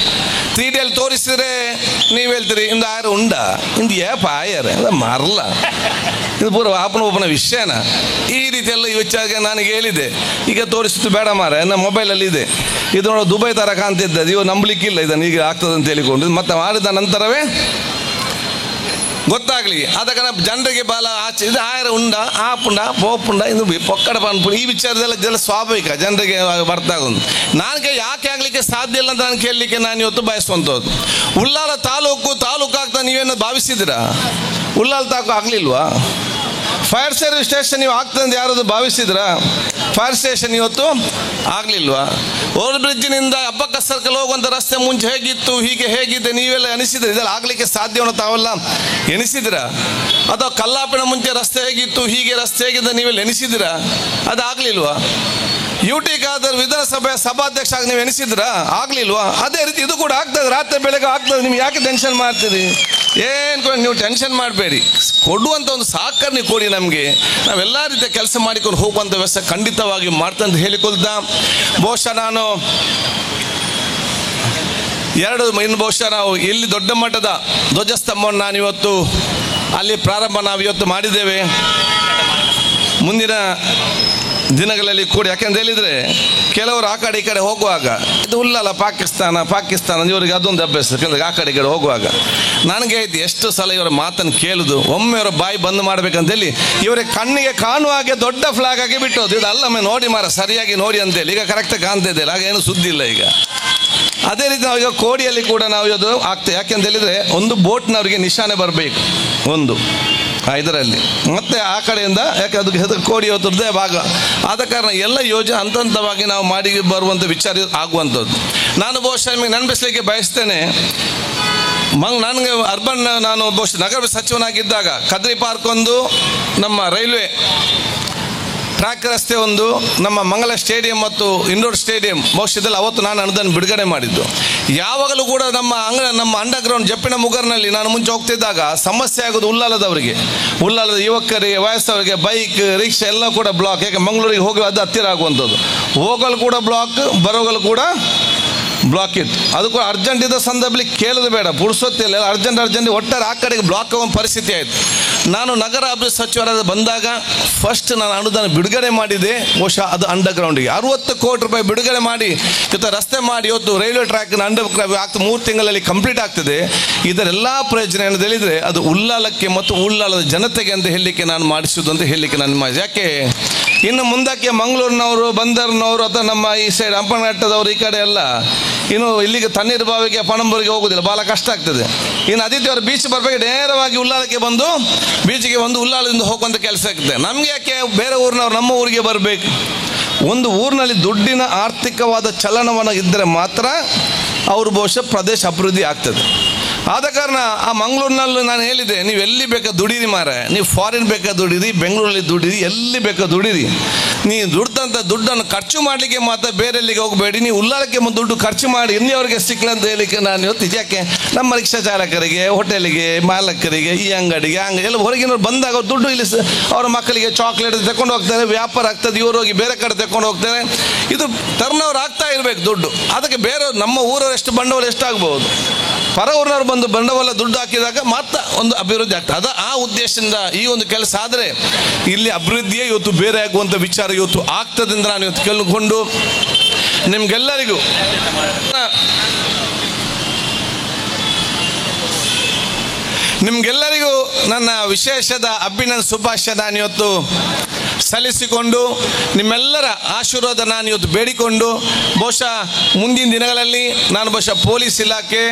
3Dಯಲ್ಲಿ ತೋರಿಸಿದ್ರೆ ನೀವು ಹೇಳ್ತೀರಿ ಇಂದು ಆಯರ್ ಉಂಡ, ಇಂದು ಏಪ ಆಯರ್ ಮಾರಲ್ಲ, ಇದು ಪೂರ ಒಬ್ಬನ ವಿಷಯನ, ಈ ರೀತಿಯೆಲ್ಲ ಈ ವಿಚಾರಕ್ಕೆ ನನಗೆ ಹೇಳಿದೆ. ಈಗ ತೋರಿಸಿದ್ದು ಬೇಡ ಮಾರ, ನಮ್ಮ ಮೊಬೈಲಲ್ಲಿ ಇದೆ, ಇದು ನೋಡೋ ದುಬೈ ಥರ ಕಾಣ್ತಿದ್ದದ್ದು, ಇವು ನಂಬಲಿಕ್ಕಿಲ್ಲ ಇದನ್ನು ಈಗ ಆಗ್ತದೆ ಅಂತ ಹೇಳಿಕೊಂಡು ಮತ್ತೆ ಮಾಡಿದ ನಂತರವೇ ಗೊತ್ತಾಗಲಿ. ಅದಕ್ಕೆ ಜನರಿಗೆ ಬಾಲ ಆಚೆ ಇದು ಆಯರ ಉಂಡ, ಆ ಪುಂಡ ಪೋಪುಂಡ, ಇದು ಪೊಕ್ಕಡ ಪನ್ಪುಂಡ, ಈ ವಿಚಾರದೆಲ್ಲ ಸ್ವಾಭಾವಿಕ ಜನರಿಗೆ ಬರ್ತಾಗೊಂಡು. ನನಗೆ ಯಾಕೆ ಆಗಲಿಕ್ಕೆ ಸಾಧ್ಯ ಇಲ್ಲ ಅಂತ ನಾನು ಕೇಳಲಿಕ್ಕೆ ನಾನು ಇವತ್ತು ಬಯಸುವಂಥದ್ದು. ಉಳ್ಳಾಲ ತಾಲೂಕು ಆಗ್ತಾ ನೀವೇನು ಭಾವಿಸಿದ್ದೀರಾ? ಉಳ್ಳಾಲ ತಾಲೂಕು ಆಗಲಿಲ್ವಾ? ಫೈರ್ ಸರ್ವಿಸ್ ಸ್ಟೇಷನ್ ನೀವು ಆಗ್ತದೆ ಅಂತ ಯಾರಾದ್ರು ಭಾವಿಸಿದ್ರಾ? ಫೈರ್ ಸ್ಟೇಷನ್ ಇವತ್ತು ಆಗಲಿಲ್ವಾ? ಓವರ್ ಬ್ರಿಡ್ಜ್ನಿಂದ ಅಬ್ಬಕ್ಕ ಸರ್ಕಲ್ ಹೋಗುವಂಥ ರಸ್ತೆ ಮುಂಚೆ ಹೇಗಿತ್ತು, ಹೀಗೆ ಹೇಗಿದೆ ನೀವೆಲ್ಲ ಎನಿಸಿದ್ರೆ ಇದೆಲ್ಲ ಆಗಲಿಕ್ಕೆ ಸಾಧ್ಯವನ್ನು ತಾವೆಲ್ಲ ಎನಿಸಿದಿರಾ? ಅಥವಾ ಕಲ್ಲಾಪಿನ ಮುಂಚೆ ರಸ್ತೆ ಹೇಗಿತ್ತು, ಹೀಗೆ ರಸ್ತೆ ಹೇಗಿದೆ ನೀವೆಲ್ಲ ಎನಿಸಿದಿರಾ? ಅದು ಆಗಲಿಲ್ವಾ? UT ಖಾದರ್ ವಿಧಾನಸಭೆಯ ಸಭಾಧ್ಯಕ್ಷ ಆಗಿ ನೀವು ಎನಿಸಿದ್ರಾ? ಆಗಲಿಲ್ವಾ? ಅದೇ ರೀತಿ ಇದು ಕೂಡ ಆಗ್ತದೆ, ರಾತ್ರಿ ಬೆಳಗ್ಗೆ ಆಗ್ತದೆ. ನಿಮ್ಗೆ ಯಾಕೆ ಟೆನ್ಷನ್ ಮಾಡ್ತೀರಿ? ಏನು ಕೂಡ ನೀವು ಟೆನ್ಷನ್ ಮಾಡಬೇಡಿ. ಕೊಡುವಂಥ ಒಂದು ಸಹಕಾರ ನೀವು ಕೊಡಿ ನಮಗೆ, ನಾವೆಲ್ಲ ರೀತಿಯ ಕೆಲಸ ಮಾಡಿಕೊಂಡು ಹೋಗುವಂಥ ವ್ಯವಸ್ಥೆ ಖಂಡಿತವಾಗಿ ಮಾಡ್ತಾ ಅಂತ ಹೇಳಿಕೊಳ್ತಾ, ಬಹುಶಃ ನಾನು ಇನ್ನು ಬಹುಶಃ ನಾವು ಎಲ್ಲಿ ದೊಡ್ಡ ಮಟ್ಟದ ಧ್ವಜಸ್ತಂಭವನ್ನು ನಾನಿವತ್ತು ಅಲ್ಲಿ ಪ್ರಾರಂಭ ನಾವು ಇವತ್ತು ಮಾಡಿದ್ದೇವೆ. ಮುಂದಿನ ದಿನಗಳಲ್ಲಿ ಕೂಡ, ಯಾಕೆಂತ ಹೇಳಿದರೆ ಕೆಲವರು ಆ ಕಡೆ ಈ ಕಡೆ ಹೋಗುವಾಗ ಇದು ಉಲ್ಲಲ್ಲ ಪಾಕಿಸ್ತಾನ ಇವರಿಗೆ ಅದೊಂದು ಅಭ್ಯಾಸ, ಕೆಲವರಿಗೆ ಆ ಕಡೆ ಈ ಕಡೆ ಹೋಗುವಾಗ ನನಗೆ ಆಯ್ತು ಎಷ್ಟು ಸಲ ಇವರ ಮಾತನ್ನು ಕೇಳುದು. ಒಮ್ಮೆ ಅವರ ಬಾಯಿ ಬಂದ್ ಮಾಡ್ಬೇಕಂತೇಳಿ ಇವರಿಗೆ ಕಣ್ಣಿಗೆ ಕಾಣುವ ಹಾಗೆ ದೊಡ್ಡ ಫ್ಲಾಗ್ ಆಗಿ ಬಿಟ್ಟೋದು, ಇದು ಅಲ್ಲೊಮ್ಮೆ ನೋಡಿ ಮಾರ ಸರಿಯಾಗಿ ನೋಡಿ ಅಂತೇಳಿ. ಈಗ ಕರೆಕ್ಟಾಗಿ ಕಾಣ್ತಾ ಇದ್ದಿಲ್ಲ, ಆಗ ಏನು ಸುದ್ದಿ ಇಲ್ಲ ಈಗ. ಅದೇ ರೀತಿ ನಾವೀಗ ಕೋಡಿಯಲ್ಲಿ ಕೂಡ ನಾವು ಇದು ಆಗ್ತೇವೆ. ಯಾಕೆಂತ ಹೇಳಿದರೆ ಒಂದು ಬೋಟ್ನವರಿಗೆ ನಿಶಾನೆ ಬರಬೇಕು, ಒಂದು ಇದರಲ್ಲಿ ಮತ್ತೆ ಆ ಕಡೆಯಿಂದ ಯಾಕೆ ಅದಕ್ಕೆ ಕೋಡಿ ಹೃದಯ ಭಾಗ ಆದ ಕಾರಣ ಎಲ್ಲ ಯೋಜನೆ ಹಂತ ಹಂತವಾಗಿ ನಾವು ಮಾಡಿ ಬರುವಂಥ ವಿಚಾರ ಆಗುವಂಥದ್ದು. ನಾನು ಬಹುಶಃ ನಿಮಗೆ ನೆನಪಿಸಲಿಕ್ಕೆ ಬಯಸ್ತೇನೆ, ನನಗೆ ನಾನು ಬಹುಶಃ ನಗರ ಸಚಿವನಾಗಿದ್ದಾಗ ಕದ್ರಿ ಪಾರ್ಕ್ ಒಂದು, ನಮ್ಮ ರೈಲ್ವೆ ಟ್ರ್ಯಾಕ್ ರಸ್ತೆ ಒಂದು, ನಮ್ಮ ಮಂಗಲ ಸ್ಟೇಡಿಯಂ ಮತ್ತು ಇಂಡೋರ್ ಸ್ಟೇಡಿಯಂ ಬಹುಶಃ ಅವತ್ತು ನಾನು ಅನುದಾನ ಬಿಡುಗಡೆ ಮಾಡಿದ್ದು. ಯಾವಾಗಲೂ ಕೂಡ ನಮ್ಮ ಅಂಡರ್ಗ್ರೌಂಡ್ ಜಪ್ಪಿನ ಮುಗರ್ನಲ್ಲಿ ನಾನು ಮುಂಚೆ ಹೋಗ್ತಿದ್ದಾಗ ಸಮಸ್ಯೆ ಆಗೋದು ಉಳ್ಳಾಲದ ಯುವಕರಿಗೆ, ವಯಸ್ಸವರಿಗೆ ಬೈಕ್ ರಿಕ್ಷಾ ಎಲ್ಲ ಕೂಡ ಬ್ಲಾಕ್. ಯಾಕೆ ಮಂಗಳೂರಿಗೆ ಹೋಗಿ ಅದು ಹತ್ತಿರ ಆಗುವಂಥದ್ದು, ಹೋಗಲು ಕೂಡ ಬ್ಲಾಕ್, ಬರೋಗಲು ಕೂಡ ಬ್ಲಾಕ್ ಇತ್ತು. ಅದು ಕೂಡ ಅರ್ಜೆಂಟ್ ಇದ್ದ ಸಂದರ್ಭದಲ್ಲಿ ಕೇಳೋದು ಬೇಡ, ಪುಡ್ಸೊತ್ತಿಲ್ಲ, ಅರ್ಜೆಂಟ್ ಒಟ್ಟಾರೆ ಆ ಕಡೆಗೆ ಬ್ಲಾಕ್ ಆಗುವ ಪರಿಸ್ಥಿತಿ ಆಯಿತು. ನಾನು ನಗರ ಅಭಿವೃದ್ಧಿ ಸಚಿವರಾದ ಬಂದಾಗ ಫಸ್ಟ್ ನಾನು ಅನುದಾನ ಬಿಡುಗಡೆ ಮಾಡಿದೆ, ಬಹುಶಃ ಅದು ಅಂಡರ್ಗ್ರೌಂಡಿಗೆ 60 ಕೋಟಿ ರೂಪಾಯಿ ಬಿಡುಗಡೆ ಮಾಡಿ ಇವತ್ತು ರಸ್ತೆ ಮಾಡಿ ಇವತ್ತು ರೈಲ್ವೆ ಟ್ರ್ಯಾಕ್ನ ಆಗ್ತದೆ, 3 ತಿಂಗಳಲ್ಲಿ ಕಂಪ್ಲೀಟ್ ಆಗ್ತದೆ. ಇದರೆಲ್ಲ ಪ್ರಯೋಜನ ಏನು ಹೇಳಿದರೆ ಅದು ಉಳ್ಳಾಲಕ್ಕೆ ಮತ್ತು ಉಳ್ಳಾಲದ ಜನತೆಗೆ ಅಂತ ಹೇಳಲಿಕ್ಕೆ ನಾನು ಮಾಡಿಸುವುದು ಅಂತ ಹೇಳಲಿಕ್ಕೆ ನಾನು ಮಾಡಿ. ಯಾಕೆ ಇನ್ನು ಮುಂದಕ್ಕೆ ಮಂಗಳೂರಿನವರು, ಬಂದರ್ನವರು ಅಥವಾ ನಮ್ಮ ಈ ಸೈಡ್ ಹಂಪನಘಟ್ಟದವರು ಈ ಕಡೆ ಎಲ್ಲ ಇನ್ನು ಇಲ್ಲಿಗೆ ತಣ್ಣೀರು ಬಾವಿಗೆ ಪಣಂಬೂರಿಗೆ ಹೋಗೋದಿಲ್ಲ, ಭಾಳ ಕಷ್ಟ ಆಗ್ತದೆ. ಇನ್ನು ಆದಿತ್ಯವಾರ ಬೀಚ್ ಬರಬೇಕು, ನೇರವಾಗಿ ಉಳ್ಳಾಲಕ್ಕೆ ಬಂದು ಬೀಚಿಗೆ ಬಂದು ಉಳ್ಳಾಲದಿಂದ ಹೋಗುವಂಥ ಕೆಲಸ ಆಗ್ತದೆ. ನಮಗೆ ಯಾಕೆ ಬೇರೆ ಊರಿನವ್ರು ನಮ್ಮ ಊರಿಗೆ ಬರಬೇಕು? ಒಂದು ಊರಿನಲ್ಲಿ ದುಡ್ಡಿನ ಆರ್ಥಿಕವಾದ ಚಲನವನ ಇದ್ದರೆ ಮಾತ್ರ ಅವರು ಬಹುಶಃ ಪ್ರದೇಶ ಅಭಿವೃದ್ಧಿ ಆಗ್ತದೆ. ಆದ ಕಾರಣ ಆ ಮಂಗಳೂರಿನಲ್ಲಿ ನಾನು ಹೇಳಿದೆ, ನೀವು ಎಲ್ಲಿ ಬೇಕಾ ದುಡೀರಿ ಮಾರೆ, ನೀವು ಫಾರಿನ್ ಬೇಕಾ ದುಡೀರಿ, ಬೆಂಗಳೂರಲ್ಲಿ ದುಡೀರಿ, ಎಲ್ಲಿ ಬೇಕಾ ದುಡೀರಿ. ನೀವು ದುಡ್ದಂಥ ದುಡ್ಡನ್ನು ಖರ್ಚು ಮಾಡಲಿಕ್ಕೆ ಮಾತ್ರ ಬೇರೆಲ್ಲಿಗೆ ಹೋಗಬೇಡಿ. ನೀವು ಉಳ್ಳಾಲಕ್ಕೆ ದುಡ್ಡು ಖರ್ಚು ಮಾಡಿ ಇನ್ನಿಯವರಿಗೆ ಸಿಕ್ಕಲ್ಲ ಅಂತ ಹೇಳಲಿಕ್ಕೆ ನಾನು ಇವತ್ತು ಯಾಕೆ ನಮ್ಮ ರಿಕ್ಷಾ ಚಾಲಕರಿಗೆ, ಹೋಟೆಲಿಗೆ, ಮಾಲಕರಿಗೆ, ಈ ಅಂಗಡಿಗೆ ಎಲ್ಲ ಹೊರಗಿನವ್ರು ಬಂದಾಗ ಅವ್ರು ದುಡ್ಡು ಇಲ್ಲಿ ಅವರ ಮಕ್ಕಳಿಗೆ ಚಾಕ್ಲೇಟ್ ತಗೊಂಡು ಹೋಗ್ತಾರೆ, ವ್ಯಾಪಾರ ಆಗ್ತದೆ, ಇವರು ಹೋಗಿ ಬೇರೆ ಕಡೆ ತಗೊಂಡು ಹೋಗ್ತಾರೆ. ಇದು ಟರ್ನ್ ಆಗ್ತಾ ಇರಬೇಕು ದುಡ್ಡು. ಅದಕ್ಕೆ ಬೇರೆ ನಮ್ಮ ಊರವರು ಎಷ್ಟು ಬಂಡವಾಳ ಎಷ್ಟಾಗ್ಬೋದು, ಪರ ಊರಿನವ್ರು ಬಂದು ಬಂಡವಾಳ ದುಡ್ಡು ಹಾಕಿದಾಗ ಮಾತ್ರ ಒಂದು ಅಭಿವೃದ್ಧಿ ಆಗ್ತದೆ. ಆ ಉದ್ದೇಶದಿಂದ ಈ ಒಂದು ಕೆಲಸ ಆದರೆ ಇಲ್ಲಿ ಅಭಿವೃದ್ಧಿಯೇ ಇವತ್ತು ಬೇರೆ ಆಗುವಂಥ ವಿಚಾರ ಇವತ್ತು ಆಗ್ತದೆ ಅಂತ ನಾನು ಇವತ್ತು ಕೇಳಿಕೊಂಡು ನಿಮ್ಗೆಲ್ಲರಿಗೂ ನನ್ನ ವಿಶೇಷದ ಅಭಿನಂದನೆ ಶುಭಾಶಯ ನಾನು ಇವತ್ತು ಸಲ್ಲಿಸಿಕೊಂಡು ನಿಮ್ಮೆಲ್ಲರ ಆಶೀರ್ವಾದ ನಾನು ಇವತ್ತು ಬೇಡಿಕೊಂಡು ಬಹುಶಃ ಮುಂದಿನ ದಿನಗಳಲ್ಲಿ ನಾನು ಬಹುಶಃ ಪೊಲೀಸ್ ಇಲಾಖೆ,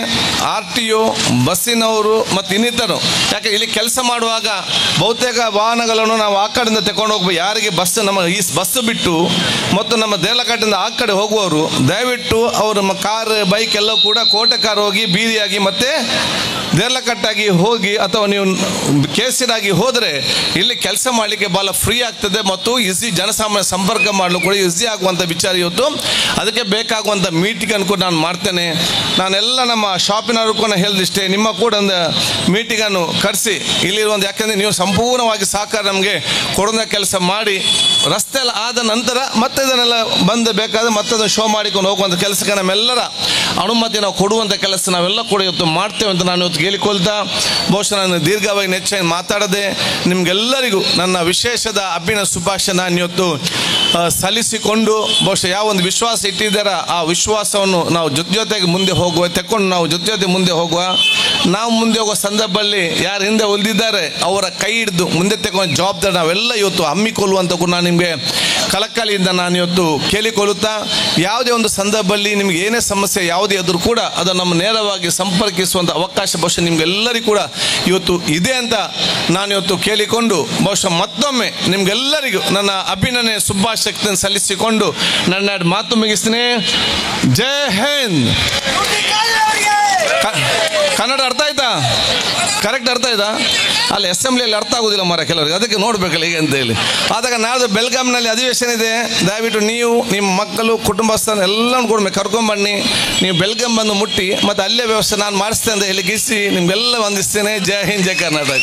RTO, ಬಸ್ಸಿನವರು ಮತ್ತು ಇನ್ನಿತರು, ಯಾಕೆ ಇಲ್ಲಿ ಕೆಲಸ ಮಾಡುವಾಗ ಬಹುತೇಕ ವಾಹನಗಳನ್ನು ನಾವು ಆ ಕಡೆಯಿಂದ ತಗೊಂಡು ಹೋಗ್ಬೋದು. ಯಾರಿಗೆ ನಮ್ಮ ಈ ಬಸ್ ಬಿಟ್ಟು ಮತ್ತು ನಮ್ಮ ದೇಲಘಟ್ಟದಿಂದ ಆ ಕಡೆ ಹೋಗುವವರು ದಯವಿಟ್ಟು ಅವರು ನಮ್ಮ ಕಾರ್ ಬೈಕ್ ಎಲ್ಲ ಕೂಡ ಕೋಟೆ ಕಾರ್ ಹೋಗಿ ಬೀದಿಯಾಗಿ ಮತ್ತೆ ದೇರ್ಲಕಟ್ಟಾಗಿ ಹೋಗಿ ಅಥವಾ ನೀವು ಕೇಸಿರಾಗಿ ಹೋದರೆ ಇಲ್ಲಿ ಕೆಲಸ ಮಾಡಲಿಕ್ಕೆ ಭಾಳ ಫ್ರೀ ಆಗ್ತದೆ ಮತ್ತು ಈಸಿ ಜನಸಾಮಾನ್ಯ ಸಂಪರ್ಕ ಮಾಡಲು ಕೂಡ ಈಸಿ ಆಗುವಂಥ ವಿಚಾರ ಇವತ್ತು. ಅದಕ್ಕೆ ಬೇಕಾಗುವಂಥ ಮೀಟಿಂಗನ್ನು ಕೂಡ ನಾನು ಮಾಡ್ತೇನೆ. ನಾನೆಲ್ಲ ನಮ್ಮ ಶಾಪಿನವರು ಕೂಡ ಹೇಳಿದಿಷ್ಟೇ, ನಿಮ್ಮ ಕೂಡ ಒಂದು ಮೀಟಿಂಗನ್ನು ಕರೆಸಿ ಇಲ್ಲಿರುವಂಥ, ಯಾಕೆಂದರೆ ನೀವು ಸಂಪೂರ್ಣವಾಗಿ ಸಹಕಾರ ನಮಗೆ ಕೊಡುವಂಥ ಕೆಲಸ ಮಾಡಿ ರಸ್ತೆ ಎಲ್ಲ ಆದ ನಂತರ ಮತ್ತೆ ಇದನ್ನೆಲ್ಲ ಬಂದು ಬೇಕಾದರೆ ಮತ್ತೆ ಅದನ್ನು ಶೋ ಮಾಡಿಕೊಂಡು ಹೋಗುವಂಥ ಕೆಲಸಕ್ಕೆ ನಮ್ಮೆಲ್ಲರ ಅನುಮತಿ ನಾವು ಕೊಡುವಂಥ ಕೆಲಸ ನಾವೆಲ್ಲ ಕೂಡ ಇವತ್ತು ಮಾಡ್ತೇವೆ ಅಂತ ನಾನು ಇವತ್ತು ಹೇಳಿಕೊಳ್ತಾ ಬಹುಶಃ ನಾನು ದೀರ್ಘವಾಗಿ ಹೆಚ್ಚಾಗಿ ಮಾತಾಡದೆ ನಿಮಗೆಲ್ಲರಿಗೂ ನನ್ನ ವಿಶೇಷದ ಅಭಿನಂದನೆ ಶುಭಾಶಯ ನಾನು ಇವತ್ತು ಸಲ್ಲಿಸಿಕೊಂಡು ಬಹುಶಃ ಯಾವ ಒಂದು ವಿಶ್ವಾಸ ಇಟ್ಟಿದ್ದಾರ ಆ ವಿಶ್ವಾಸವನ್ನು ನಾವು ಜೊತೆಗೆ ಮುಂದೆ ಹೋಗುವ ತೆಕ್ಕೊಂಡು ನಾವು ಜೊತೆ ಮುಂದೆ ಹೋಗುವ. ನಾವು ಮುಂದೆ ಹೋಗುವ ಸಂದರ್ಭದಲ್ಲಿ ಯಾರು ಹಿಂದೆ ಉಳಿದಿದ್ದಾರೆ ಅವರ ಕೈ ಹಿಡಿದು ಮುಂದೆ ತೆಗೆದುಕೊಂಡು ಜವಾಬ್ದಾರಿ ನಾವೆಲ್ಲ ಇವತ್ತು ಹಮ್ಮಿಕೊಳ್ಳುವಂಥ ಕೂಡ ನಾನು ನಿಮಗೆ ಕಳಕಳಿಯಿಂದ ನಾನು ಇವತ್ತು ಕೇಳಿಕೊಳ್ಳುತ್ತಾ, ಯಾವುದೇ ಒಂದು ಸಂದರ್ಭದಲ್ಲಿ ನಿಮಗೆ ಏನೇ ಸಮಸ್ಯೆ ಯಾವುದೇ ಆದರೂ ಕೂಡ ಅದನ್ನು ನಮ್ಮ ನೇರವಾಗಿ ಸಂಪರ್ಕಿಸುವಂಥ ಅವಕಾಶ ಬಹುಶಃ ನಿಮಗೆಲ್ಲರಿಗೂ ಕೂಡ ಇವತ್ತು ಇದೆ ಅಂತ ನಾನು ಇವತ್ತು ಕೇಳಿಕೊಂಡು ಬಹುಶಃ ಮತ್ತೊಮ್ಮೆ ನಿಮಗೆಲ್ಲರಿಗೂ ನನ್ನ ಅಭಿನಂದನೆ ಶುಭಾಶಯಗಳನ್ನು ಸಲ್ಲಿಸಿಕೊಂಡು ನನ್ನ ಮಾತು ಮುಗಿಸ್ತೀನಿ. ಜೈ ಹಿಂದ್. ಕನ್ನಡ ಅರ್ಥ ಆಯ್ತಾ? ಕರೆಕ್ಟ್ ಅರ್ಥ ಆಯ್ತಾ? ಅಲ್ಲಿ ಅಸೆಂಬ್ಲಿಯಲ್ಲಿ ಅರ್ಥ ಆಗೋದಿಲ್ಲ ಮರ ಕೆಲವರಿಗೆ, ಅದಕ್ಕೆ ನೋಡ್ಬೇಕಲ್ಲ ಈಗ ಅಂತ ಹೇಳಿ. ಆದಾಗ ನಾಳೆ ಬೆಲ್ಗಾಮ್ನಲ್ಲಿ ಅಧಿವೇಶನ ಇದೆ, ದಯವಿಟ್ಟು ನೀವು ನಿಮ್ಮ ಮಕ್ಕಳು ಕುಟುಂಬಸ್ಥರು ಎಲ್ಲರೂ ಕೂಡ ಕರ್ಕೊಂಬನ್ನಿ. ನೀವು ಬೆಲ್ಗಾಮ್ ಬಂದು ಮುಟ್ಟಿ ಮತ್ತು ಅಲ್ಲೇ ವ್ಯವಸ್ಥೆ ನಾನು ಮಾಡಿಸ್ತೇನೆ ಅಂತ ಹೇಳಿ ಗಿಸಿ ನಿಮಗೆಲ್ಲ ವಂದಿಸ್ತೇನೆ. ಜೈ ಹಿಂದ್, ಜೈ ಕರ್ನಾಟಕ.